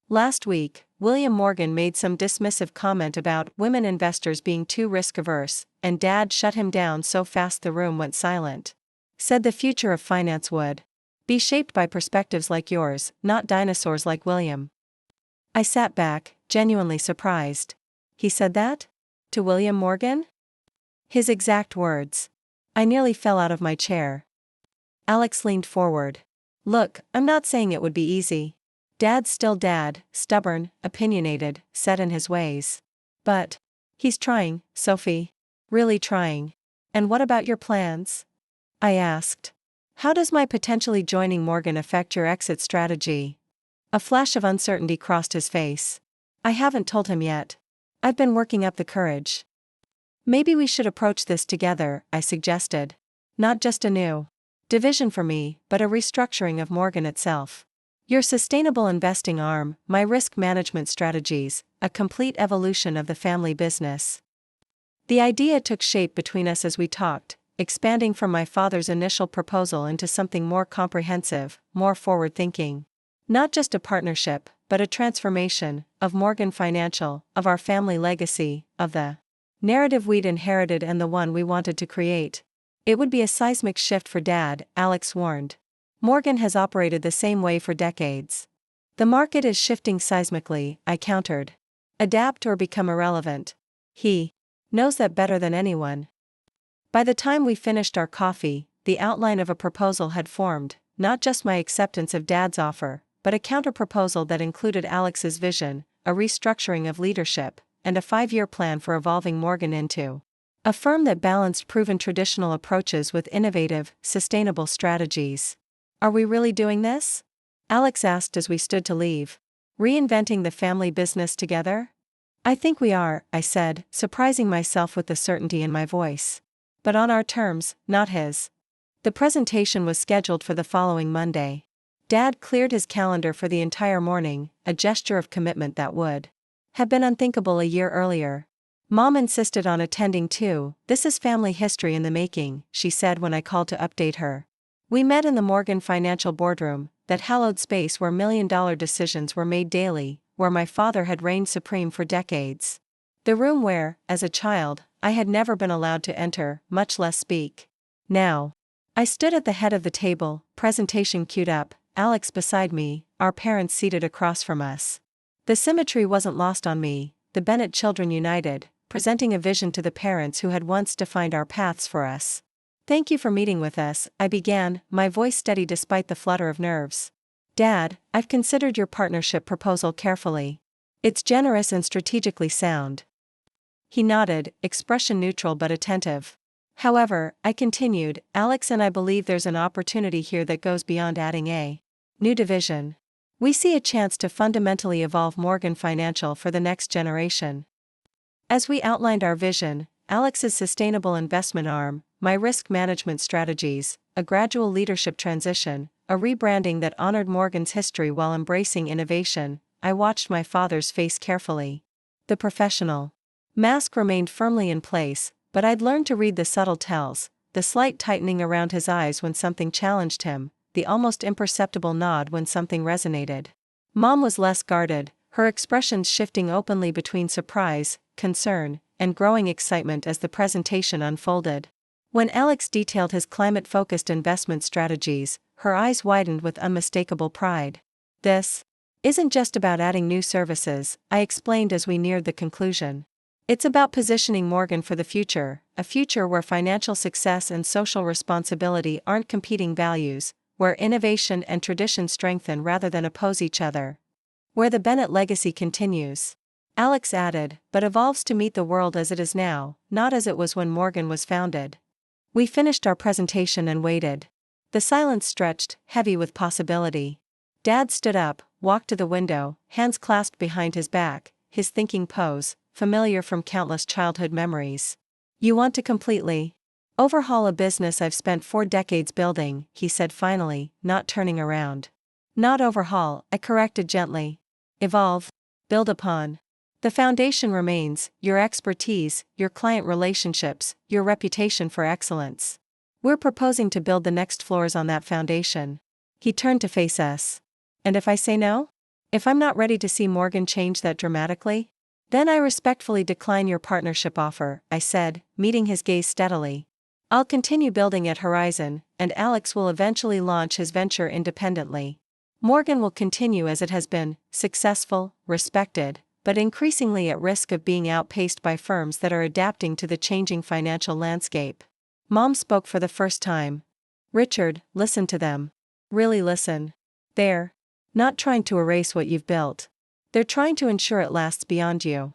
Last week, William Morgan made some dismissive comment about women investors being too risk-averse, and Dad shut him down so fast the room went silent. Said the future of finance would be shaped by perspectives like yours, not dinosaurs like William. I sat back, genuinely surprised. He said that? To William Morgan? His exact words. I nearly fell out of my chair. Alex leaned forward. Look, I'm not saying it would be easy. Dad's still Dad, stubborn, opinionated, set in his ways. But he's trying, Sophie. Really trying. And what about your plans? I asked. How does my potentially joining Morgan affect your exit strategy? A flash of uncertainty crossed his face. I haven't told him yet. I've been working up the courage. Maybe we should approach this together, I suggested. Not just a new division for me, but a restructuring of Morgan itself. Your sustainable investing arm, my risk management strategies, a complete evolution of the family business. The idea took shape between us as we talked, expanding from my father's initial proposal into something more comprehensive, more forward-thinking. Not just a partnership, but a transformation, of Morgan Financial, of our family legacy, of the narrative we'd inherited and the one we wanted to create. It would be a seismic shift for Dad, Alex warned. Morgan has operated the same way for decades. The market is shifting seismically, I countered. Adapt or become irrelevant. He knows that better than anyone. By the time we finished our coffee, the outline of a proposal had formed, not just my acceptance of Dad's offer, but a counter-proposal that included Alex's vision, a restructuring of leadership, and a 5-year plan for evolving Morgan into a firm that balanced proven traditional approaches with innovative, sustainable strategies. Are we really doing this? Alex asked as we stood to leave. Reinventing the family business together? I think we are, I said, surprising myself with the certainty in my voice. But on our terms, not his. The presentation was scheduled for the following Monday. Dad cleared his calendar for the entire morning, a gesture of commitment that would have been unthinkable a year earlier. Mom insisted on attending too. This is family history in the making, she said when I called to update her. We met in the Morgan Financial boardroom, that hallowed space where million-dollar decisions were made daily, where my father had reigned supreme for decades. The room where, as a child, I had never been allowed to enter, much less speak. Now, I stood at the head of the table, presentation queued up, Alex beside me, our parents seated across from us. The symmetry wasn't lost on me, the Bennett children united, presenting a vision to the parents who had once defined our paths for us. Thank you for meeting with us, I began, my voice steady despite the flutter of nerves. Dad, I've considered your partnership proposal carefully. It's generous and strategically sound. He nodded, expression neutral but attentive. However, I continued, Alex and I believe there's an opportunity here that goes beyond adding a new division. We see a chance to fundamentally evolve Morgan Financial for the next generation. As we outlined our vision, Alex's sustainable investment arm, my risk management strategies, a gradual leadership transition, a rebranding that honored Morgan's history while embracing innovation, I watched my father's face carefully. The professional mask remained firmly in place, but I'd learned to read the subtle tells, the slight tightening around his eyes when something challenged him, the almost imperceptible nod when something resonated. Mom was less guarded, her expressions shifting openly between surprise, concern, and growing excitement as the presentation unfolded. When Alex detailed his climate-focused investment strategies, her eyes widened with unmistakable pride. This isn't just about adding new services, I explained as we neared the conclusion. It's about positioning Morgan for the future, a future where financial success and social responsibility aren't competing values, where innovation and tradition strengthen rather than oppose each other. Where the Bennett legacy continues. Alex added, but evolves to meet the world as it is now, not as it was when Morgan was founded. We finished our presentation and waited. The silence stretched, heavy with possibility. Dad stood up, walked to the window, hands clasped behind his back, his thinking pose, familiar from countless childhood memories. You want to completely overhaul a business I've spent 4 decades building, he said finally, not turning around. Not overhaul, I corrected gently. Evolve. Build upon. The foundation remains, your expertise, your client relationships, your reputation for excellence. We're proposing to build the next floors on that foundation. He turned to face us. And if I say no? If I'm not ready to see Morgan change that dramatically? Then I respectfully decline your partnership offer, I said, meeting his gaze steadily. I'll continue building at Horizon, and Alex will eventually launch his venture independently. Morgan will continue as it has been, successful, respected, but increasingly at risk of being outpaced by firms that are adapting to the changing financial landscape. Mom spoke for the first time. Richard, listen to them. Really listen. They're not trying to erase what you've built. They're trying to ensure it lasts beyond you.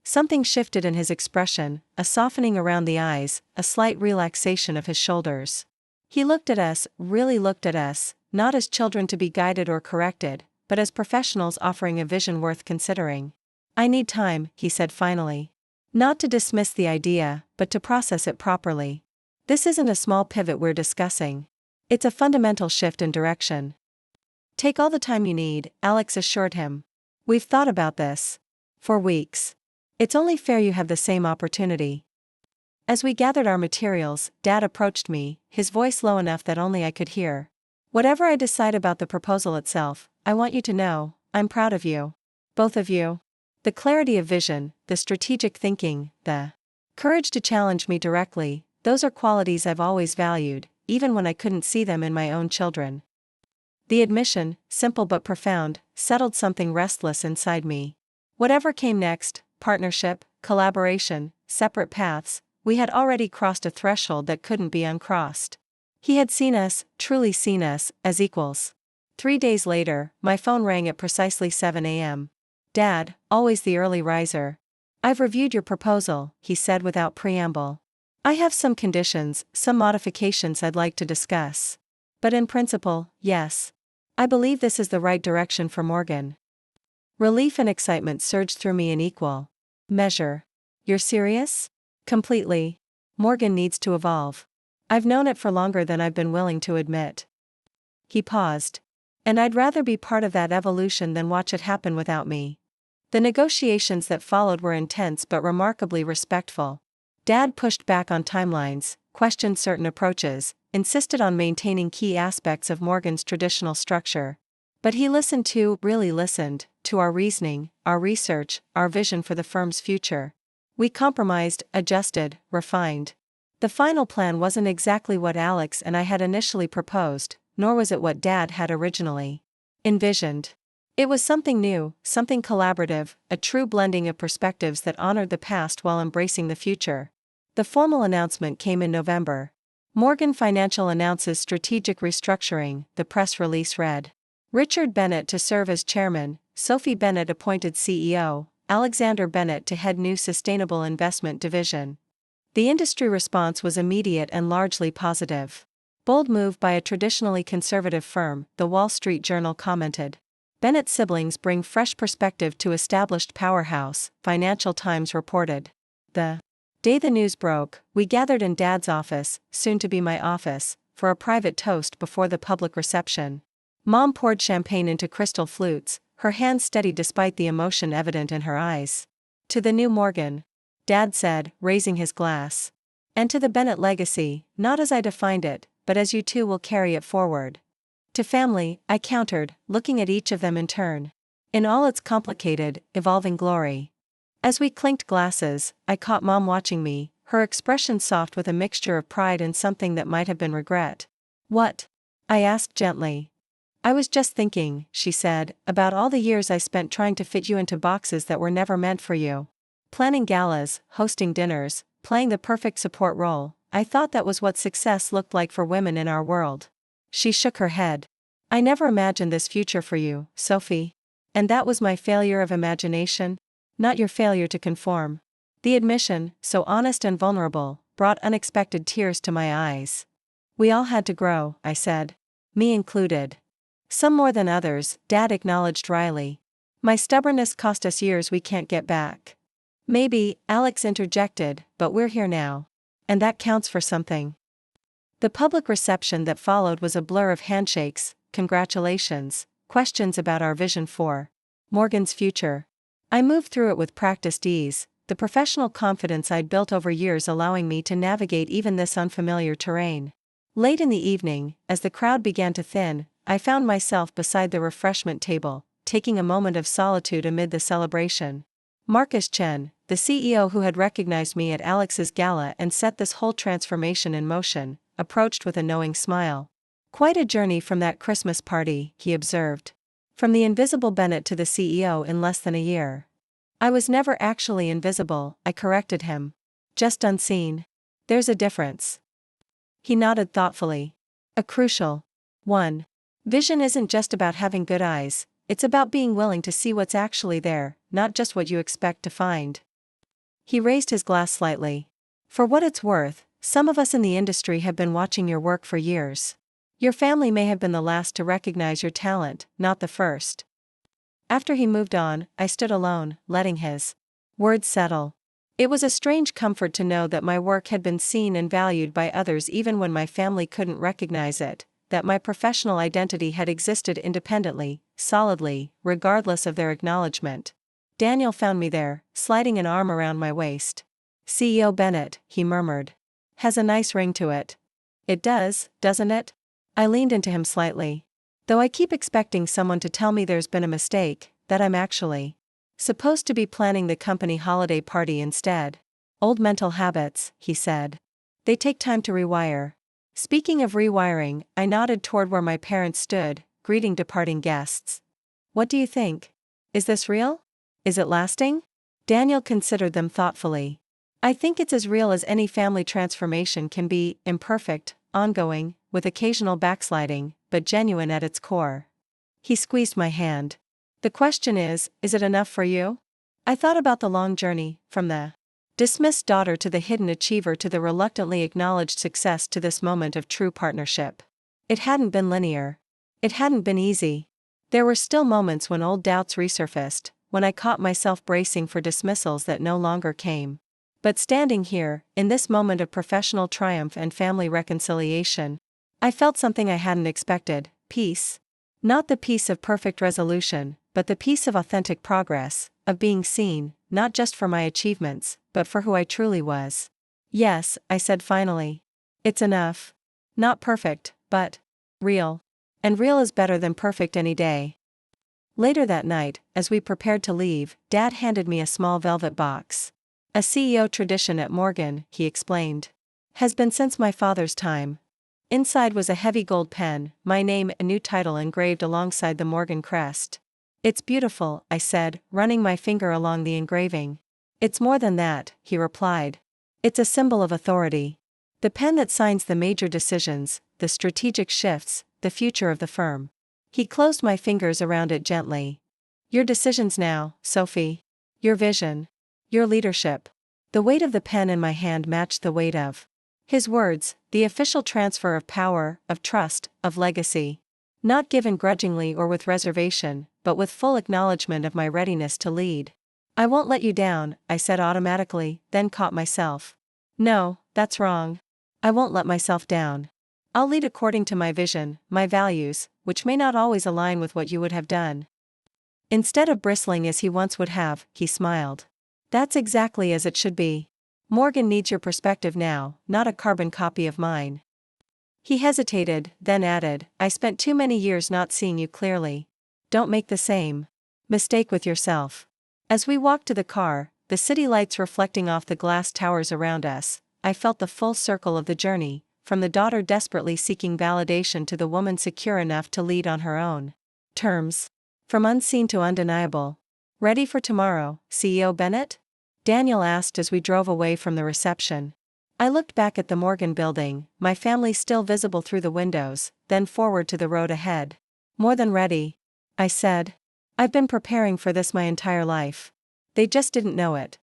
Something shifted in his expression, a softening around the eyes, a slight relaxation of his shoulders. He looked at us, really looked at us, not as children to be guided or corrected, but as professionals offering a vision worth considering. I need time, he said finally. Not to dismiss the idea, but to process it properly. This isn't a small pivot we're discussing. It's a fundamental shift in direction. Take all the time you need, Alex assured him. We've thought about this for weeks. It's only fair you have the same opportunity. As we gathered our materials, Dad approached me, his voice low enough that only I could hear. Whatever I decide about the proposal itself, I want you to know, I'm proud of you. Both of you. The clarity of vision, the strategic thinking, the courage to challenge me directly, those are qualities I've always valued, even when I couldn't see them in my own children. The admission, simple but profound, settled something restless inside me. Whatever came next, partnership, collaboration, separate paths, we had already crossed a threshold that couldn't be uncrossed. He had seen us, truly seen us, as equals. 3 days later, my phone rang at precisely 7 a.m. Dad, always the early riser. I've reviewed your proposal, he said without preamble. I have some conditions, some modifications I'd like to discuss. But in principle, yes. I believe this is the right direction for Morgan. Relief and excitement surged through me in equal measure. You're serious? Completely. Morgan needs to evolve. I've known it for longer than I've been willing to admit. He paused. And I'd rather be part of that evolution than watch it happen without me. The negotiations that followed were intense but remarkably respectful. Dad pushed back on timelines, questioned certain approaches, insisted on maintaining key aspects of Morgan's traditional structure. But he really listened, to our reasoning, our research, our vision for the firm's future. We compromised, adjusted, refined. The final plan wasn't exactly what Alex and I had initially proposed, nor was it what Dad had originally envisioned. It was something new, something collaborative, a true blending of perspectives that honored the past while embracing the future. The formal announcement came in November. Morgan Financial announces strategic restructuring, the press release read. Richard Bennett to serve as chairman, Sophie Bennett appointed CEO, Alexander Bennett to head new sustainable investment division. The industry response was immediate and largely positive. Bold move by a traditionally conservative firm, the Wall Street Journal commented. Bennett siblings bring fresh perspective to established powerhouse, Financial Times reported. The day the news broke, we gathered in Dad's office, soon to be my office, for a private toast before the public reception. Mom poured champagne into crystal flutes, her hands steady despite the emotion evident in her eyes. To the new Morgan, Dad said, raising his glass. And to the Bennett legacy, not as I defined it, but as you two will carry it forward. To family, I countered, looking at each of them in turn. In all its complicated, evolving glory. As we clinked glasses, I caught Mom watching me, her expression soft with a mixture of pride and something that might have been regret. What? I asked gently. I was just thinking, she said, about all the years I spent trying to fit you into boxes that were never meant for you. Planning galas, hosting dinners, playing the perfect support role, I thought that was what success looked like for women in our world. She shook her head. I never imagined this future for you, Sophie. And that was my failure of imagination? Not your failure to conform. The admission, so honest and vulnerable, brought unexpected tears to my eyes. We all had to grow, I said. Me included. Some more than others, Dad acknowledged wryly. My stubbornness cost us years we can't get back. Maybe, Alex interjected, but we're here now. And that counts for something. The public reception that followed was a blur of handshakes, congratulations, questions about our vision for Morgan's future. I moved through it with practiced ease, the professional confidence I'd built over years allowing me to navigate even this unfamiliar terrain. Late in the evening, as the crowd began to thin, I found myself beside the refreshment table, taking a moment of solitude amid the celebration. Marcus Chen, the CEO who had recognized me at Alex's gala and set this whole transformation in motion, approached with a knowing smile. Quite a journey from that Christmas party, he observed. From the invisible Bennett to the CEO in less than a year. I was never actually invisible, I corrected him. Just unseen. There's a difference. He nodded thoughtfully. A crucial one. Vision isn't just about having good eyes, it's about being willing to see what's actually there, not just what you expect to find. He raised his glass slightly. For what it's worth, some of us in the industry have been watching your work for years. Your family may have been the last to recognize your talent, not the first. After he moved on, I stood alone, letting his words settle. It was a strange comfort to know that my work had been seen and valued by others even when my family couldn't recognize it, that my professional identity had existed independently, solidly, regardless of their acknowledgement. Daniel found me there, sliding an arm around my waist. CEO Bennett, he murmured. Has a nice ring to it. It does, doesn't it? I leaned into him slightly. Though I keep expecting someone to tell me there's been a mistake, that I'm actually supposed to be planning the company holiday party instead. Old mental habits, he said. They take time to rewire. Speaking of rewiring, I nodded toward where my parents stood, greeting departing guests. What do you think? Is this real? Is it lasting? Daniel considered them thoughtfully. I think it's as real as any family transformation can be, imperfect, ongoing, with occasional backsliding, but genuine at its core. He squeezed my hand. The question is it enough for you? I thought about the long journey, from the dismissed daughter to the hidden achiever to the reluctantly acknowledged success to this moment of true partnership. It hadn't been linear. It hadn't been easy. There were still moments when old doubts resurfaced, when I caught myself bracing for dismissals that no longer came. But standing here, in this moment of professional triumph and family reconciliation, I felt something I hadn't expected: peace. Not the peace of perfect resolution, but the peace of authentic progress, of being seen, not just for my achievements, but for who I truly was. Yes, I said finally. It's enough. Not perfect, but real. And real is better than perfect any day. Later that night, as we prepared to leave, Dad handed me a small velvet box. A CEO tradition at Morgan, he explained. Has been since my father's time. Inside was a heavy gold pen, my name, a new title engraved alongside the Morgan crest. It's beautiful, I said, running my finger along the engraving. It's more than that, he replied. It's a symbol of authority. The pen that signs the major decisions, the strategic shifts, the future of the firm. He closed my fingers around it gently. Your decisions now, Sophie. Your vision. Your leadership. The weight of the pen in my hand matched the weight of his words, the official transfer of power, of trust, of legacy. Not given grudgingly or with reservation, but with full acknowledgement of my readiness to lead. I won't let you down, I said automatically, then caught myself. No, that's wrong. I won't let myself down. I'll lead according to my vision, my values, which may not always align with what you would have done. Instead of bristling as he once would have, he smiled. That's exactly as it should be. Morgan needs your perspective now, not a carbon copy of mine. He hesitated, then added, I spent too many years not seeing you clearly. Don't make the same mistake with yourself. As we walked to the car, the city lights reflecting off the glass towers around us, I felt the full circle of the journey, from the daughter desperately seeking validation to the woman secure enough to lead on her own terms. From unseen to undeniable. Ready for tomorrow, CEO Bennett? Daniel asked as we drove away from the reception. I looked back at the Morgan building, my family still visible through the windows, then forward to the road ahead. More than ready, I said. I've been preparing for this my entire life. They just didn't know it.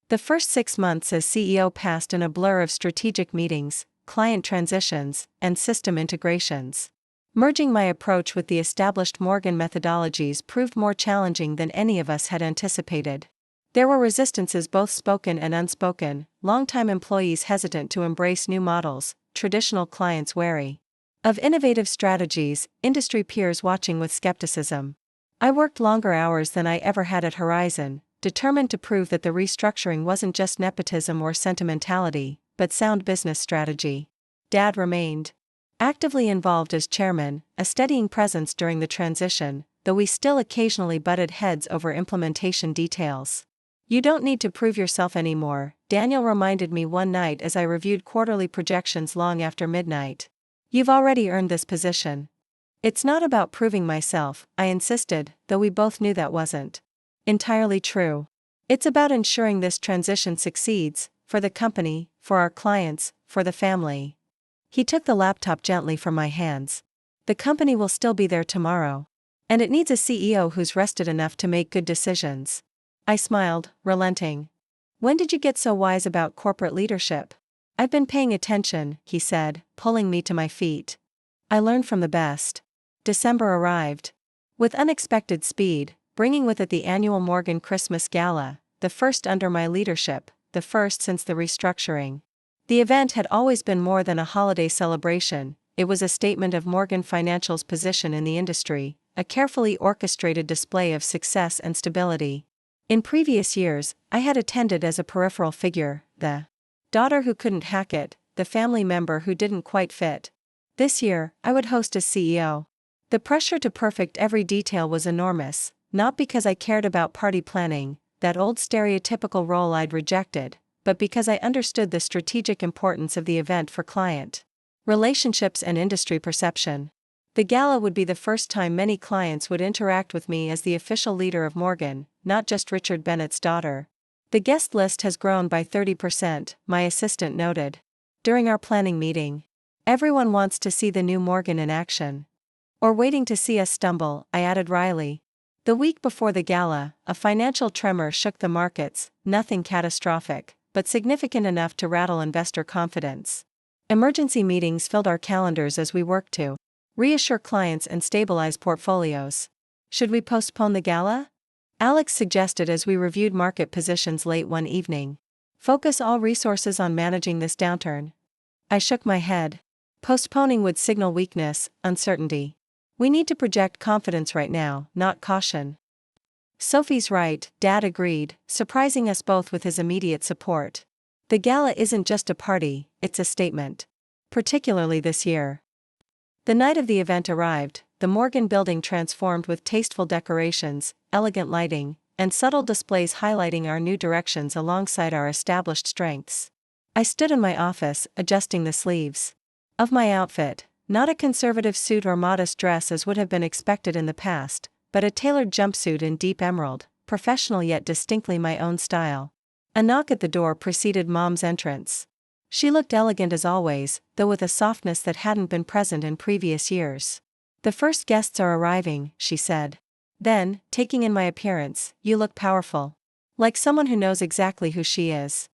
The first 6 months as CEO passed in a blur of strategic meetings, client transitions, and system integrations. Merging my approach with the established Morgan methodologies proved more challenging than any of us had anticipated. There were resistances both spoken and unspoken, longtime employees hesitant to embrace new models, traditional clients wary of innovative strategies, industry peers watching with skepticism. I worked longer hours than I ever had at Horizon, determined to prove that the restructuring wasn't just nepotism or sentimentality, but sound business strategy. Dad remained actively involved as chairman, a steadying presence during the transition, though we still occasionally butted heads over implementation details. You don't need to prove yourself anymore, Daniel reminded me one night as I reviewed quarterly projections long after midnight. You've already earned this position. It's not about proving myself, I insisted, though we both knew that wasn't entirely true. It's about ensuring this transition succeeds, for the company, for our clients, for the family. He took the laptop gently from my hands. The company will still be there tomorrow. And it needs a CEO who's rested enough to make good decisions. I smiled, relenting. When did you get so wise about corporate leadership? I've been paying attention, he said, pulling me to my feet. I learned from the best. December arrived. With unexpected speed, bringing with it the annual Morgan Christmas Gala, the first under my leadership, the first since the restructuring. The event had always been more than a holiday celebration, it was a statement of Morgan Financial's position in the industry, a carefully orchestrated display of success and stability. In previous years, I had attended as a peripheral figure, the daughter who couldn't hack it, the family member who didn't quite fit. This year, I would host as CEO. The pressure to perfect every detail was enormous, not because I cared about party planning, that old stereotypical role I'd rejected, but because I understood the strategic importance of the event for client relationships and industry perception. The gala would be the first time many clients would interact with me as the official leader of Morgan, not just Richard Bennett's daughter. The guest list has grown by 30%, my assistant noted. During our planning meeting. Everyone wants to see the new Morgan in action. Or waiting to see us stumble, I added wryly. The week before the gala, a financial tremor shook the markets, nothing catastrophic, but significant enough to rattle investor confidence. Emergency meetings filled our calendars as we worked to reassure clients and stabilize portfolios. Should we postpone the gala? Alex suggested as we reviewed market positions late one evening. Focus all resources on managing this downturn. I shook my head. Postponing would signal weakness, uncertainty. We need to project confidence right now, not caution. Sophie's right, Dad agreed, surprising us both with his immediate support. The gala isn't just a party, it's a statement. Particularly this year. The night of the event arrived, the Morgan building transformed with tasteful decorations, elegant lighting, and subtle displays highlighting our new directions alongside our established strengths. I stood in my office, adjusting the sleeves of my outfit, not a conservative suit or modest dress as would have been expected in the past, but a tailored jumpsuit in deep emerald, professional yet distinctly my own style. A knock at the door preceded Mom's entrance. She looked elegant as always, though with a softness that hadn't been present in previous years. The first guests are arriving, she said. Then, taking in my appearance, you look powerful. Like someone who knows exactly who she is.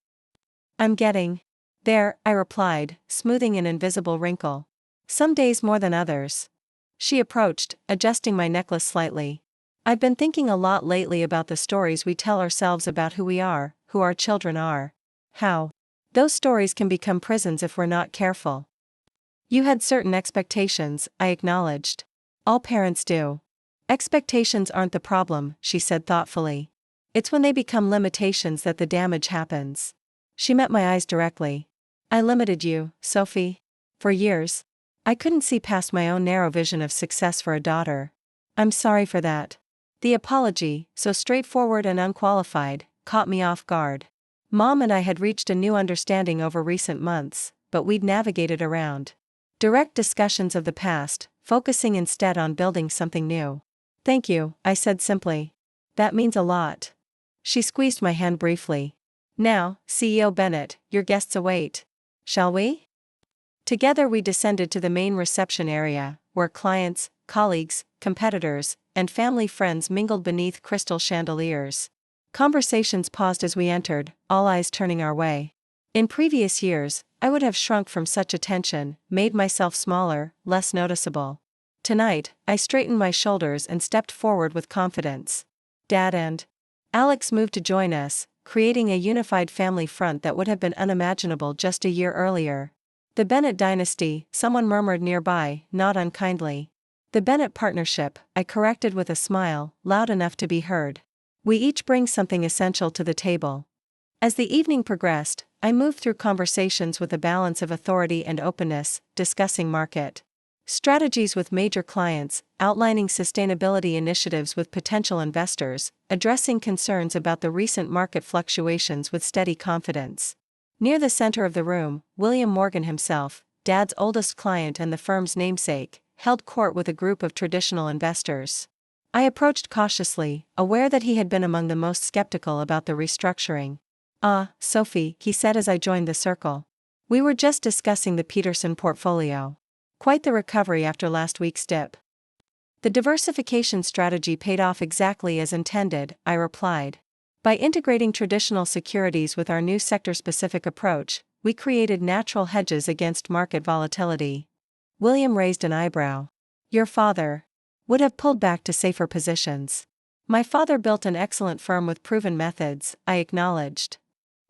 I'm getting there, I replied, smoothing an invisible wrinkle. Some days more than others. She approached, adjusting my necklace slightly. I've been thinking a lot lately about the stories we tell ourselves about who we are, who our children are. How those stories can become prisons if we're not careful. You had certain expectations, I acknowledged. All parents do. Expectations aren't the problem, she said thoughtfully. It's when they become limitations that the damage happens. She met my eyes directly. I limited you, Sophie. For years. I couldn't see past my own narrow vision of success for a daughter. I'm sorry for that. The apology, so straightforward and unqualified, caught me off guard. Mom and I had reached a new understanding over recent months, but we'd navigated around direct discussions of the past, focusing instead on building something new. Thank you, I said simply. That means a lot. She squeezed my hand briefly. Now, CEO Bennett, your guests await. Shall we? Together we descended to the main reception area, where clients, colleagues, competitors, and family friends mingled beneath crystal chandeliers. Conversations paused as we entered, all eyes turning our way. In previous years, I would have shrunk from such attention, made myself smaller, less noticeable. Tonight, I straightened my shoulders and stepped forward with confidence. Dad and Alex moved to join us, creating a unified family front that would have been unimaginable just a year earlier. The Bennett dynasty, someone murmured nearby, not unkindly. The Bennett partnership, I corrected with a smile, loud enough to be heard. We each bring something essential to the table. As the evening progressed, I moved through conversations with a balance of authority and openness, discussing market strategies with major clients, outlining sustainability initiatives with potential investors, addressing concerns about the recent market fluctuations with steady confidence. Near the center of the room, William Morgan himself, Dad's oldest client and the firm's namesake, held court with a group of traditional investors. I approached cautiously, aware that he had been among the most skeptical about the restructuring. "Ah, Sophie," he said as I joined the circle. "We were just discussing the Peterson portfolio. Quite the recovery after last week's dip." "The diversification strategy paid off exactly as intended," I replied. "By integrating traditional securities with our new sector-specific approach, we created natural hedges against market volatility." William raised an eyebrow. "Your father would have pulled back to safer positions." "My father built an excellent firm with proven methods," I acknowledged.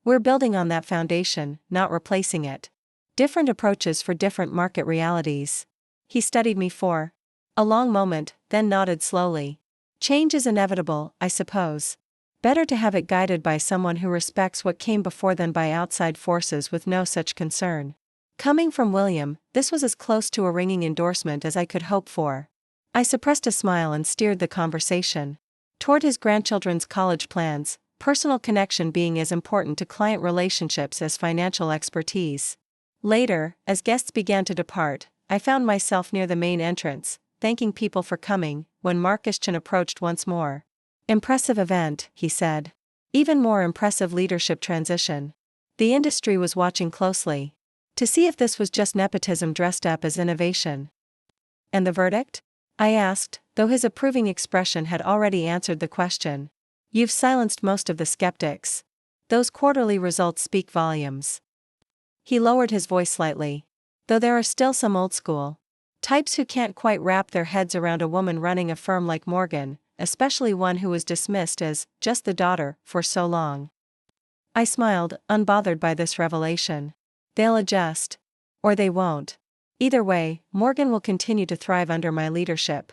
"We're building on that foundation, not replacing it. Different approaches for different market realities." He studied me for a long moment, then nodded slowly. "Change is inevitable, I suppose. Better to have it guided by someone who respects what came before than by outside forces with no such concern." Coming from William, this was as close to a ringing endorsement as I could hope for. I suppressed a smile and steered the conversation toward his grandchildren's college plans, personal connection being as important to client relationships as financial expertise. Later, as guests began to depart, I found myself near the main entrance, thanking people for coming, when Markuschan approached once more. Impressive event, he said. Even more impressive leadership transition. The industry was watching closely to see if this was just nepotism dressed up as innovation. And the verdict? I asked, though his approving expression had already answered the question. You've silenced most of the skeptics. Those quarterly results speak volumes. He lowered his voice slightly. Though there are still some old school types who can't quite wrap their heads around a woman running a firm like Morgan, especially one who was dismissed as just the daughter for so long. I smiled, unbothered by this revelation. They'll adjust. Or they won't. Either way, Morgan will continue to thrive under my leadership.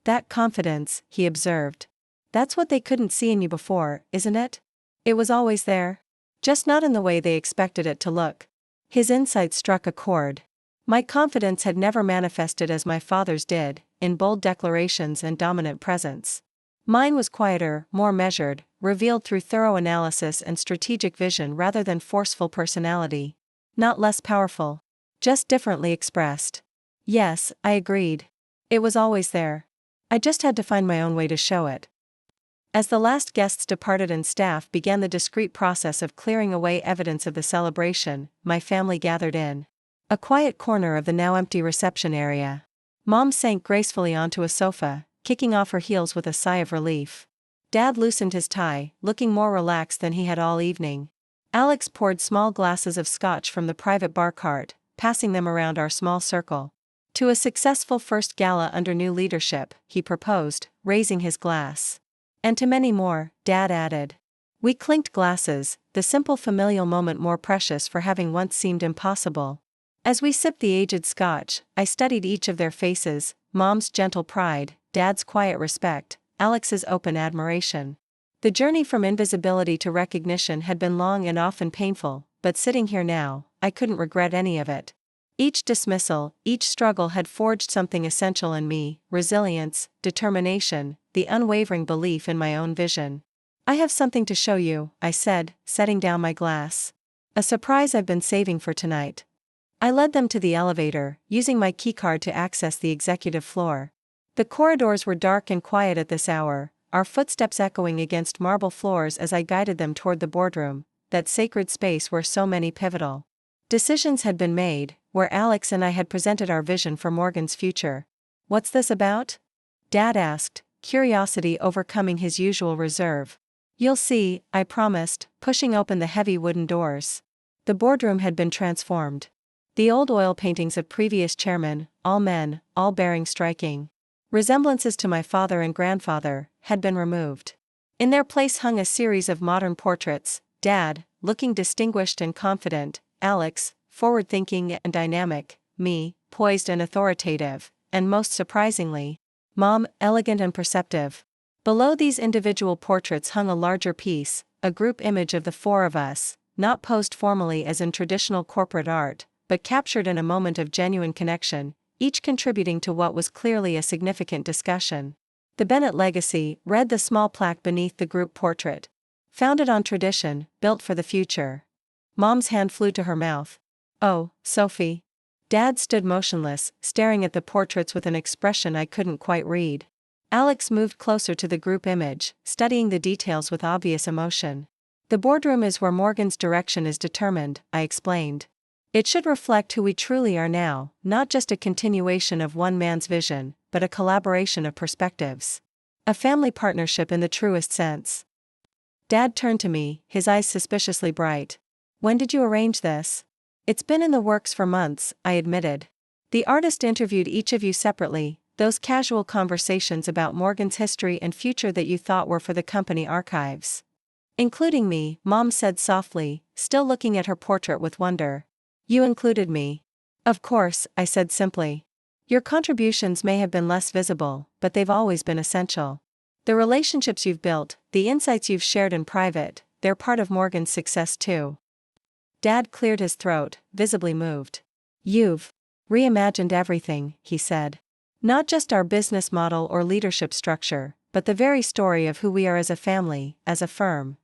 That confidence, he observed. That's what they couldn't see in you before, isn't it? It was always there. Just not in the way they expected it to look. His insight struck a chord. My confidence had never manifested as my father's did, in bold declarations and dominant presence. Mine was quieter, more measured, revealed through thorough analysis and strategic vision rather than forceful personality. Not less powerful. Just differently expressed. Yes, I agreed. It was always there. I just had to find my own way to show it. As the last guests departed and staff began the discreet process of clearing away evidence of the celebration, my family gathered in a quiet corner of the now empty reception area. Mom sank gracefully onto a sofa, kicking off her heels with a sigh of relief. Dad loosened his tie, looking more relaxed than he had all evening. Alex poured small glasses of scotch from the private bar cart, passing them around our small circle. To a successful first gala under new leadership, he proposed, raising his glass. And to many more, Dad added. We clinked glasses, the simple familial moment more precious for having once seemed impossible. As we sipped the aged scotch, I studied each of their faces, Mom's gentle pride, Dad's quiet respect, Alex's open admiration. The journey from invisibility to recognition had been long and often painful, but sitting here now, I couldn't regret any of it. Each dismissal, each struggle had forged something essential in me: resilience, determination, the unwavering belief in my own vision. I have something to show you, I said, setting down my glass. A surprise I've been saving for tonight. I led them to the elevator, using my keycard to access the executive floor. The corridors were dark and quiet at this hour, our footsteps echoing against marble floors as I guided them toward the boardroom, that sacred space where so many pivotal decisions had been made, where Alex and I had presented our vision for Morgan's future. What's this about? Dad asked, curiosity overcoming his usual reserve. You'll see, I promised, pushing open the heavy wooden doors. The boardroom had been transformed. The old oil paintings of previous chairmen, all men, all bearing striking resemblances to my father and grandfather, had been removed. In their place hung a series of modern portraits, Dad, looking distinguished and confident, Alex, forward-thinking and dynamic, me, poised and authoritative, and most surprisingly, Mom, elegant and perceptive. Below these individual portraits hung a larger piece, a group image of the four of us, not posed formally as in traditional corporate art, but captured in a moment of genuine connection, each contributing to what was clearly a significant discussion. The Bennett legacy, read the small plaque beneath the group portrait. Founded on tradition, built for the future. Mom's hand flew to her mouth. Oh, Sophie. Dad stood motionless, staring at the portraits with an expression I couldn't quite read. Alex moved closer to the group image, studying the details with obvious emotion. The boardroom is where Morgan's direction is determined, I explained. It should reflect who we truly are now, not just a continuation of one man's vision, but a collaboration of perspectives. A family partnership in the truest sense. Dad turned to me, his eyes suspiciously bright. When did you arrange this? It's been in the works for months, I admitted. The artist interviewed each of you separately, those casual conversations about Morgan's history and future that you thought were for the company archives. Including me, Mom said softly, still looking at her portrait with wonder. You included me. Of course, I said simply. Your contributions may have been less visible, but they've always been essential. The relationships you've built, the insights you've shared in private, they're part of Morgan's success too. Dad cleared his throat, visibly moved. You've reimagined everything, he said. Not just our business model or leadership structure, but the very story of who we are as a family, as a firm.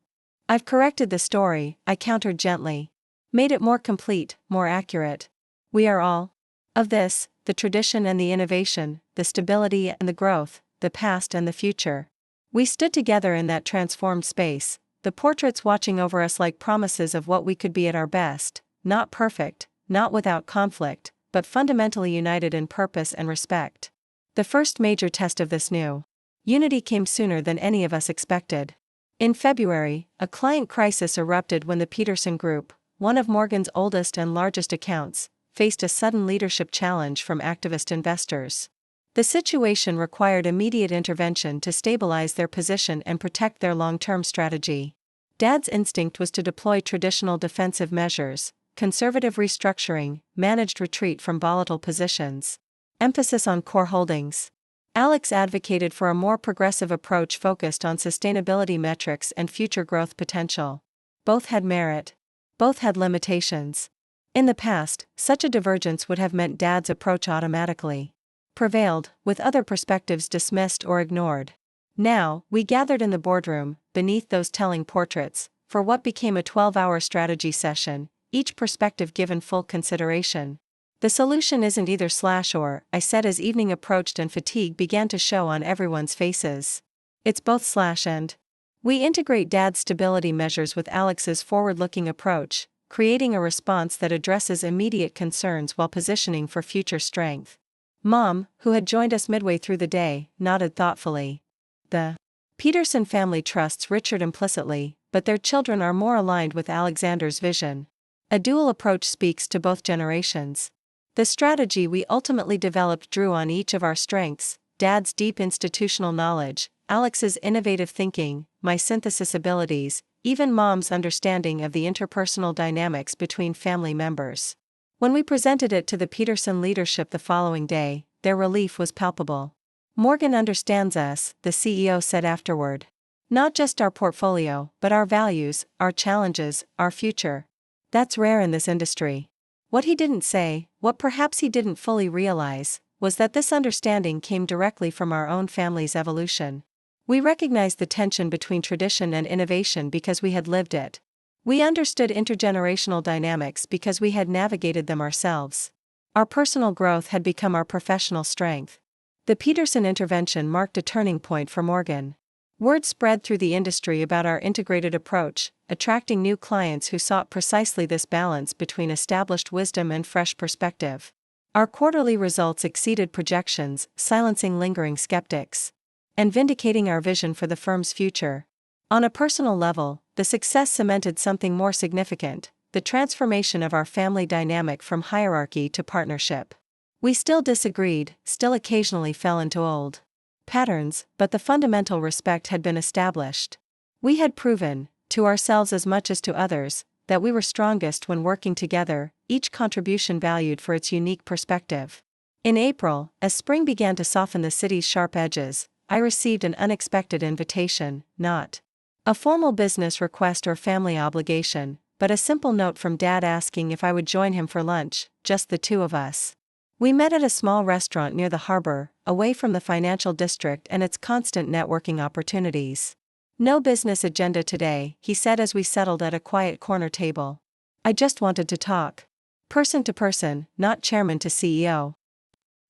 I've corrected the story, I countered gently. Made it more complete, more accurate. We are all of this, the tradition and the innovation, the stability and the growth, the past and the future. We stood together in that transformed space, the portraits watching over us like promises of what we could be at our best, not perfect, not without conflict, but fundamentally united in purpose and respect. The first major test of this new unity came sooner than any of us expected. In February, a client crisis erupted when the Peterson Group, one of Morgan's oldest and largest accounts, faced a sudden leadership challenge from activist investors. The situation required immediate intervention to stabilize their position and protect their long-term strategy. Dad's instinct was to deploy traditional defensive measures, conservative restructuring, managed retreat from volatile positions. Emphasis on core holdings. Alex advocated for a more progressive approach focused on sustainability metrics and future growth potential. Both had merit. Both had limitations. In the past, such a divergence would have meant Dad's approach automatically prevailed, with other perspectives dismissed or ignored. Now, we gathered in the boardroom, beneath those telling portraits, for what became a 12-hour strategy session, each perspective given full consideration. The solution isn't either/or, I said as evening approached and fatigue began to show on everyone's faces. It's both/and. We integrate Dad's stability measures with Alex's forward-looking approach, creating a response that addresses immediate concerns while positioning for future strength. Mom, who had joined us midway through the day, nodded thoughtfully. The Peterson family trusts Richard implicitly, but their children are more aligned with Alexander's vision. A dual approach speaks to both generations. The strategy we ultimately developed drew on each of our strengths, Dad's deep institutional knowledge, Alex's innovative thinking, my synthesis abilities, even Mom's understanding of the interpersonal dynamics between family members. When we presented it to the Peterson leadership the following day, their relief was palpable. Morgan understands us, the CEO said afterward. Not just our portfolio, but our values, our challenges, our future. That's rare in this industry. What he didn't say, what perhaps he didn't fully realize, was that this understanding came directly from our own family's evolution. We recognized the tension between tradition and innovation because we had lived it. We understood intergenerational dynamics because we had navigated them ourselves. Our personal growth had become our professional strength. The Peterson intervention marked a turning point for Morgan. Word spread through the industry about our integrated approach, attracting new clients who sought precisely this balance between established wisdom and fresh perspective. Our quarterly results exceeded projections, silencing lingering skeptics and vindicating our vision for the firm's future. On a personal level, the success cemented something more significant, the transformation of our family dynamic from hierarchy to partnership. We still disagreed, still occasionally fell into old patterns, but the fundamental respect had been established. We had proven, to ourselves as much as to others, that we were strongest when working together, each contribution valued for its unique perspective. In April, as spring began to soften the city's sharp edges, I received an unexpected invitation, not a formal business request or family obligation, but a simple note from Dad asking if I would join him for lunch, just the two of us. We met at a small restaurant near the harbor, away from the financial district and its constant networking opportunities. No business agenda today, he said as we settled at a quiet corner table. I just wanted to talk. Person to person, not chairman to CEO.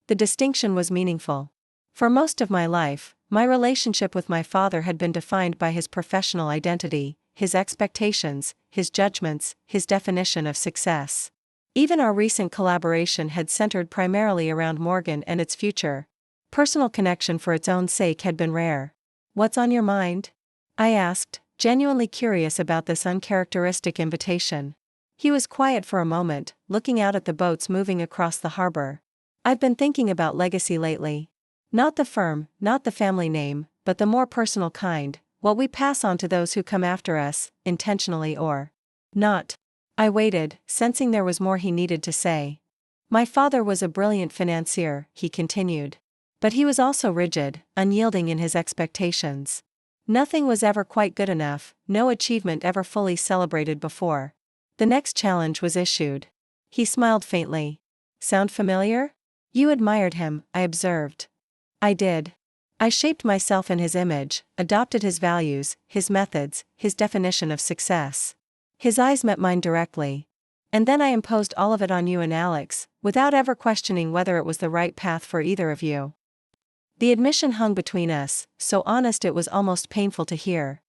The distinction was meaningful. For most of my life, my relationship with my father had been defined by his professional identity, his expectations, his judgments, his definition of success. Even our recent collaboration had centered primarily around Morgan and its future. Personal connection for its own sake had been rare. "What's on your mind?" I asked, genuinely curious about this uncharacteristic invitation. He was quiet for a moment, looking out at the boats moving across the harbor. "I've been thinking about legacy lately. Not the firm, not the family name, but the more personal kind, what we pass on to those who come after us, intentionally or not." I waited, sensing there was more he needed to say. "My father was a brilliant financier," he continued. "But he was also rigid, unyielding in his expectations. Nothing was ever quite good enough, no achievement ever fully celebrated before. The next challenge was issued." He smiled faintly. "Sound familiar?" You admired him, I observed. I did. I shaped myself in his image, adopted his values, his methods, his definition of success. His eyes met mine directly. And then I imposed all of it on you and Alex, without ever questioning whether it was the right path for either of you. The admission hung between us, so honest it was almost painful to hear.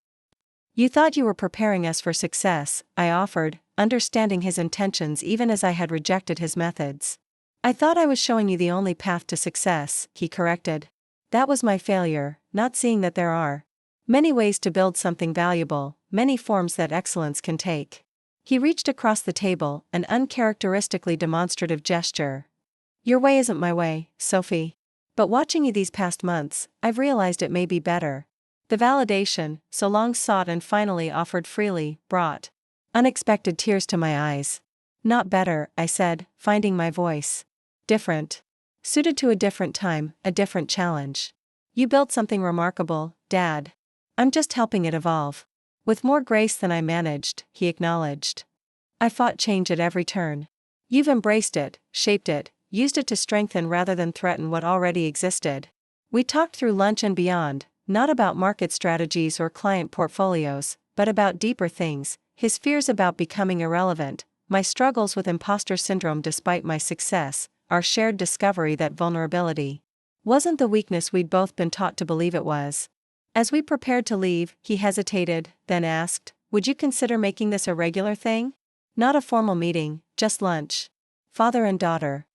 You thought you were preparing us for success, I offered, understanding his intentions even as I had rejected his methods. I thought I was showing you the only path to success, he corrected. That was my failure, not seeing that there are many ways to build something valuable, many forms that excellence can take. He reached across the table, an uncharacteristically demonstrative gesture. Your way isn't my way, Sophie. But watching you these past months, I've realized it may be better. The validation, so long sought and finally offered freely, brought unexpected tears to my eyes. Not better, I said, finding my voice. Different. Suited to a different time, a different challenge. You built something remarkable, Dad. I'm just helping it evolve. With more grace than I managed, he acknowledged. I fought change at every turn. You've embraced it, shaped it, used it to strengthen rather than threaten what already existed. We talked through lunch and beyond, not about market strategies or client portfolios, but about deeper things, his fears about becoming irrelevant, my struggles with imposter syndrome despite my success, our shared discovery that vulnerability wasn't the weakness we'd both been taught to believe it was. As we prepared to leave, he hesitated, then asked, would you consider making this a regular thing? Not a formal meeting, just lunch. Father and daughter.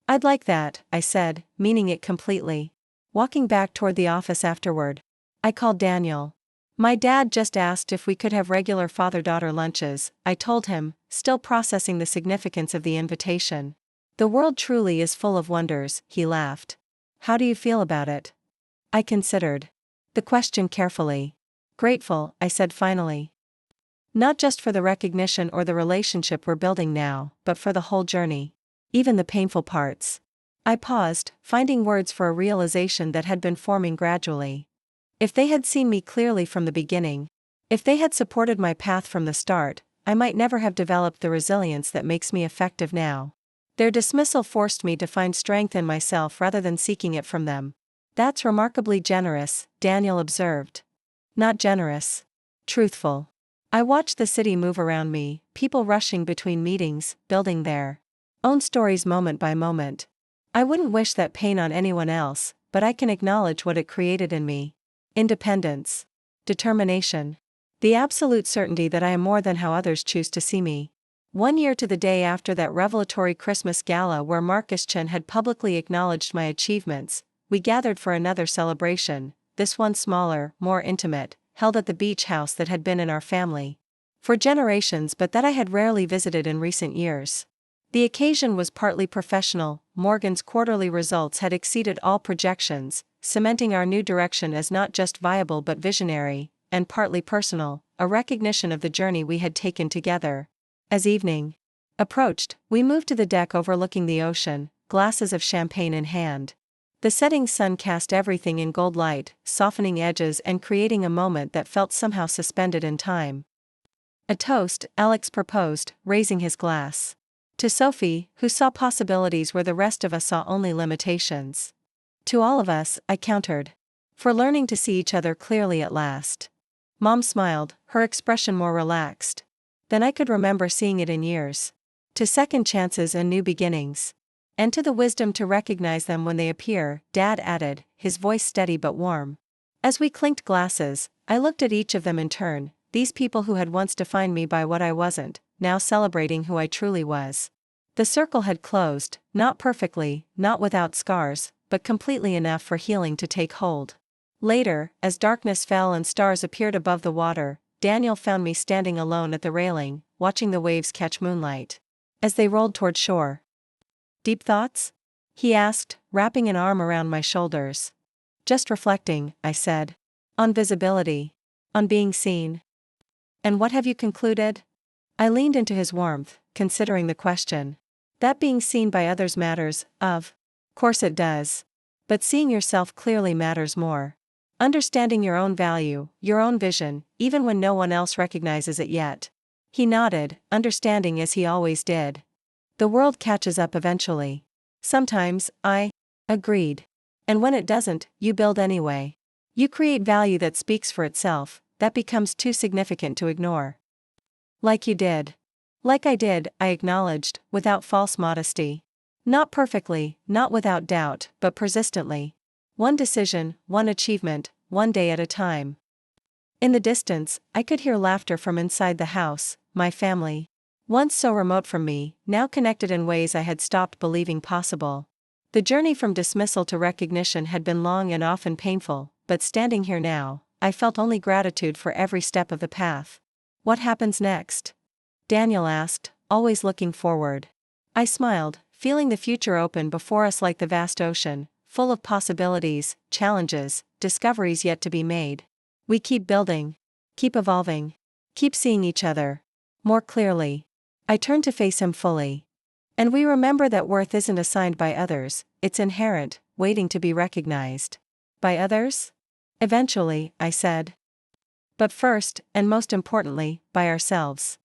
I'd like that, I said, meaning it completely. Walking back toward the office afterward, I called Daniel. My dad just asked if we could have regular father-daughter lunches, I told him, still processing the significance of the invitation. The world truly is full of wonders, he laughed. How do you feel about it? I considered the question carefully. Grateful, I said finally. Not just for the recognition or the relationship we're building now, but for the whole journey. Even the painful parts. I paused, finding words for a realization that had been forming gradually. If they had seen me clearly from the beginning, if they had supported my path from the start, I might never have developed the resilience that makes me effective now. Their dismissal forced me to find strength in myself rather than seeking it from them. That's remarkably generous, Daniel observed. Not generous. Truthful. I watched the city move around me, people rushing between meetings, building their own stories moment by moment. I wouldn't wish that pain on anyone else, but I can acknowledge what it created in me. Independence. Determination. The absolute certainty that I am more than how others choose to see me. 1 year to the day after that revelatory Christmas gala where Marcus Chen had publicly acknowledged my achievements, we gathered for another celebration, this one smaller, more intimate, held at the beach house that had been in our family for generations but that I had rarely visited in recent years. The occasion was partly professional. Morgan's quarterly results had exceeded all projections, cementing our new direction as not just viable but visionary, and partly personal, a recognition of the journey we had taken together. As evening approached, we moved to the deck overlooking the ocean, glasses of champagne in hand. The setting sun cast everything in gold light, softening edges and creating a moment that felt somehow suspended in time. A toast, Alex proposed, raising his glass. To Sophie, who saw possibilities where the rest of us saw only limitations. To all of us, I countered. For learning to see each other clearly at last. Mom smiled, her expression more relaxed than I could remember seeing it in years. To second chances and new beginnings. And to the wisdom to recognize them when they appear, Dad added, his voice steady but warm. As we clinked glasses, I looked at each of them in turn, these people who had once defined me by what I wasn't, now celebrating who I truly was. The circle had closed, not perfectly, not without scars, but completely enough for healing to take hold. Later, as darkness fell and stars appeared above the water, Daniel found me standing alone at the railing, watching the waves catch moonlight as they rolled toward shore. Deep thoughts? He asked, wrapping an arm around my shoulders. Just reflecting, I said. On visibility. On being seen. And what have you concluded? I leaned into his warmth, considering the question. That being seen by others matters, of course it does. But seeing yourself clearly matters more. Understanding your own value, your own vision, even when no one else recognizes it yet. He nodded, understanding as he always did. The world catches up eventually. Sometimes, I agreed. And when it doesn't, you build anyway. You create value that speaks for itself, that becomes too significant to ignore. Like you did. Like I did, I acknowledged, without false modesty. Not perfectly, not without doubt, but persistently. One decision, one achievement, one day at a time. In the distance, I could hear laughter from inside the house, my family. Once so remote from me, now connected in ways I had stopped believing possible. The journey from dismissal to recognition had been long and often painful, but standing here now, I felt only gratitude for every step of the path. What happens next? Daniel asked, always looking forward. I smiled, feeling the future open before us like the vast ocean, full of possibilities, challenges, discoveries yet to be made. We keep building, keep evolving, keep seeing each other more clearly. I turned to face him fully. And we remember that worth isn't assigned by others, it's inherent, waiting to be recognized. By others? Eventually, I said. But first, and most importantly, by ourselves.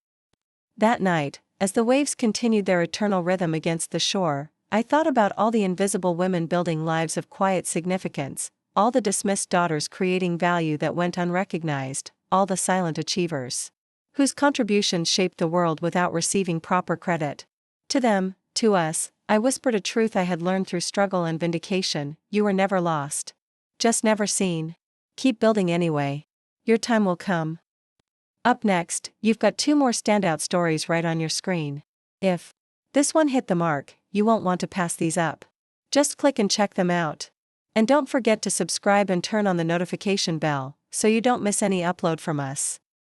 That night, as the waves continued their eternal rhythm against the shore, I thought about all the invisible women building lives of quiet significance, all the dismissed daughters creating value that went unrecognized, all the silent achievers, whose contributions shaped the world without receiving proper credit. To them, to us, I whispered a truth I had learned through struggle and vindication: you were never lost. Just never seen. Keep building anyway. Your time will come. Up next, you've got 2 more standout stories right on your screen. If this one hit the mark, you won't want to pass these up. Just click and check them out. And don't forget to subscribe and turn on the notification bell, so you don't miss any upload from us.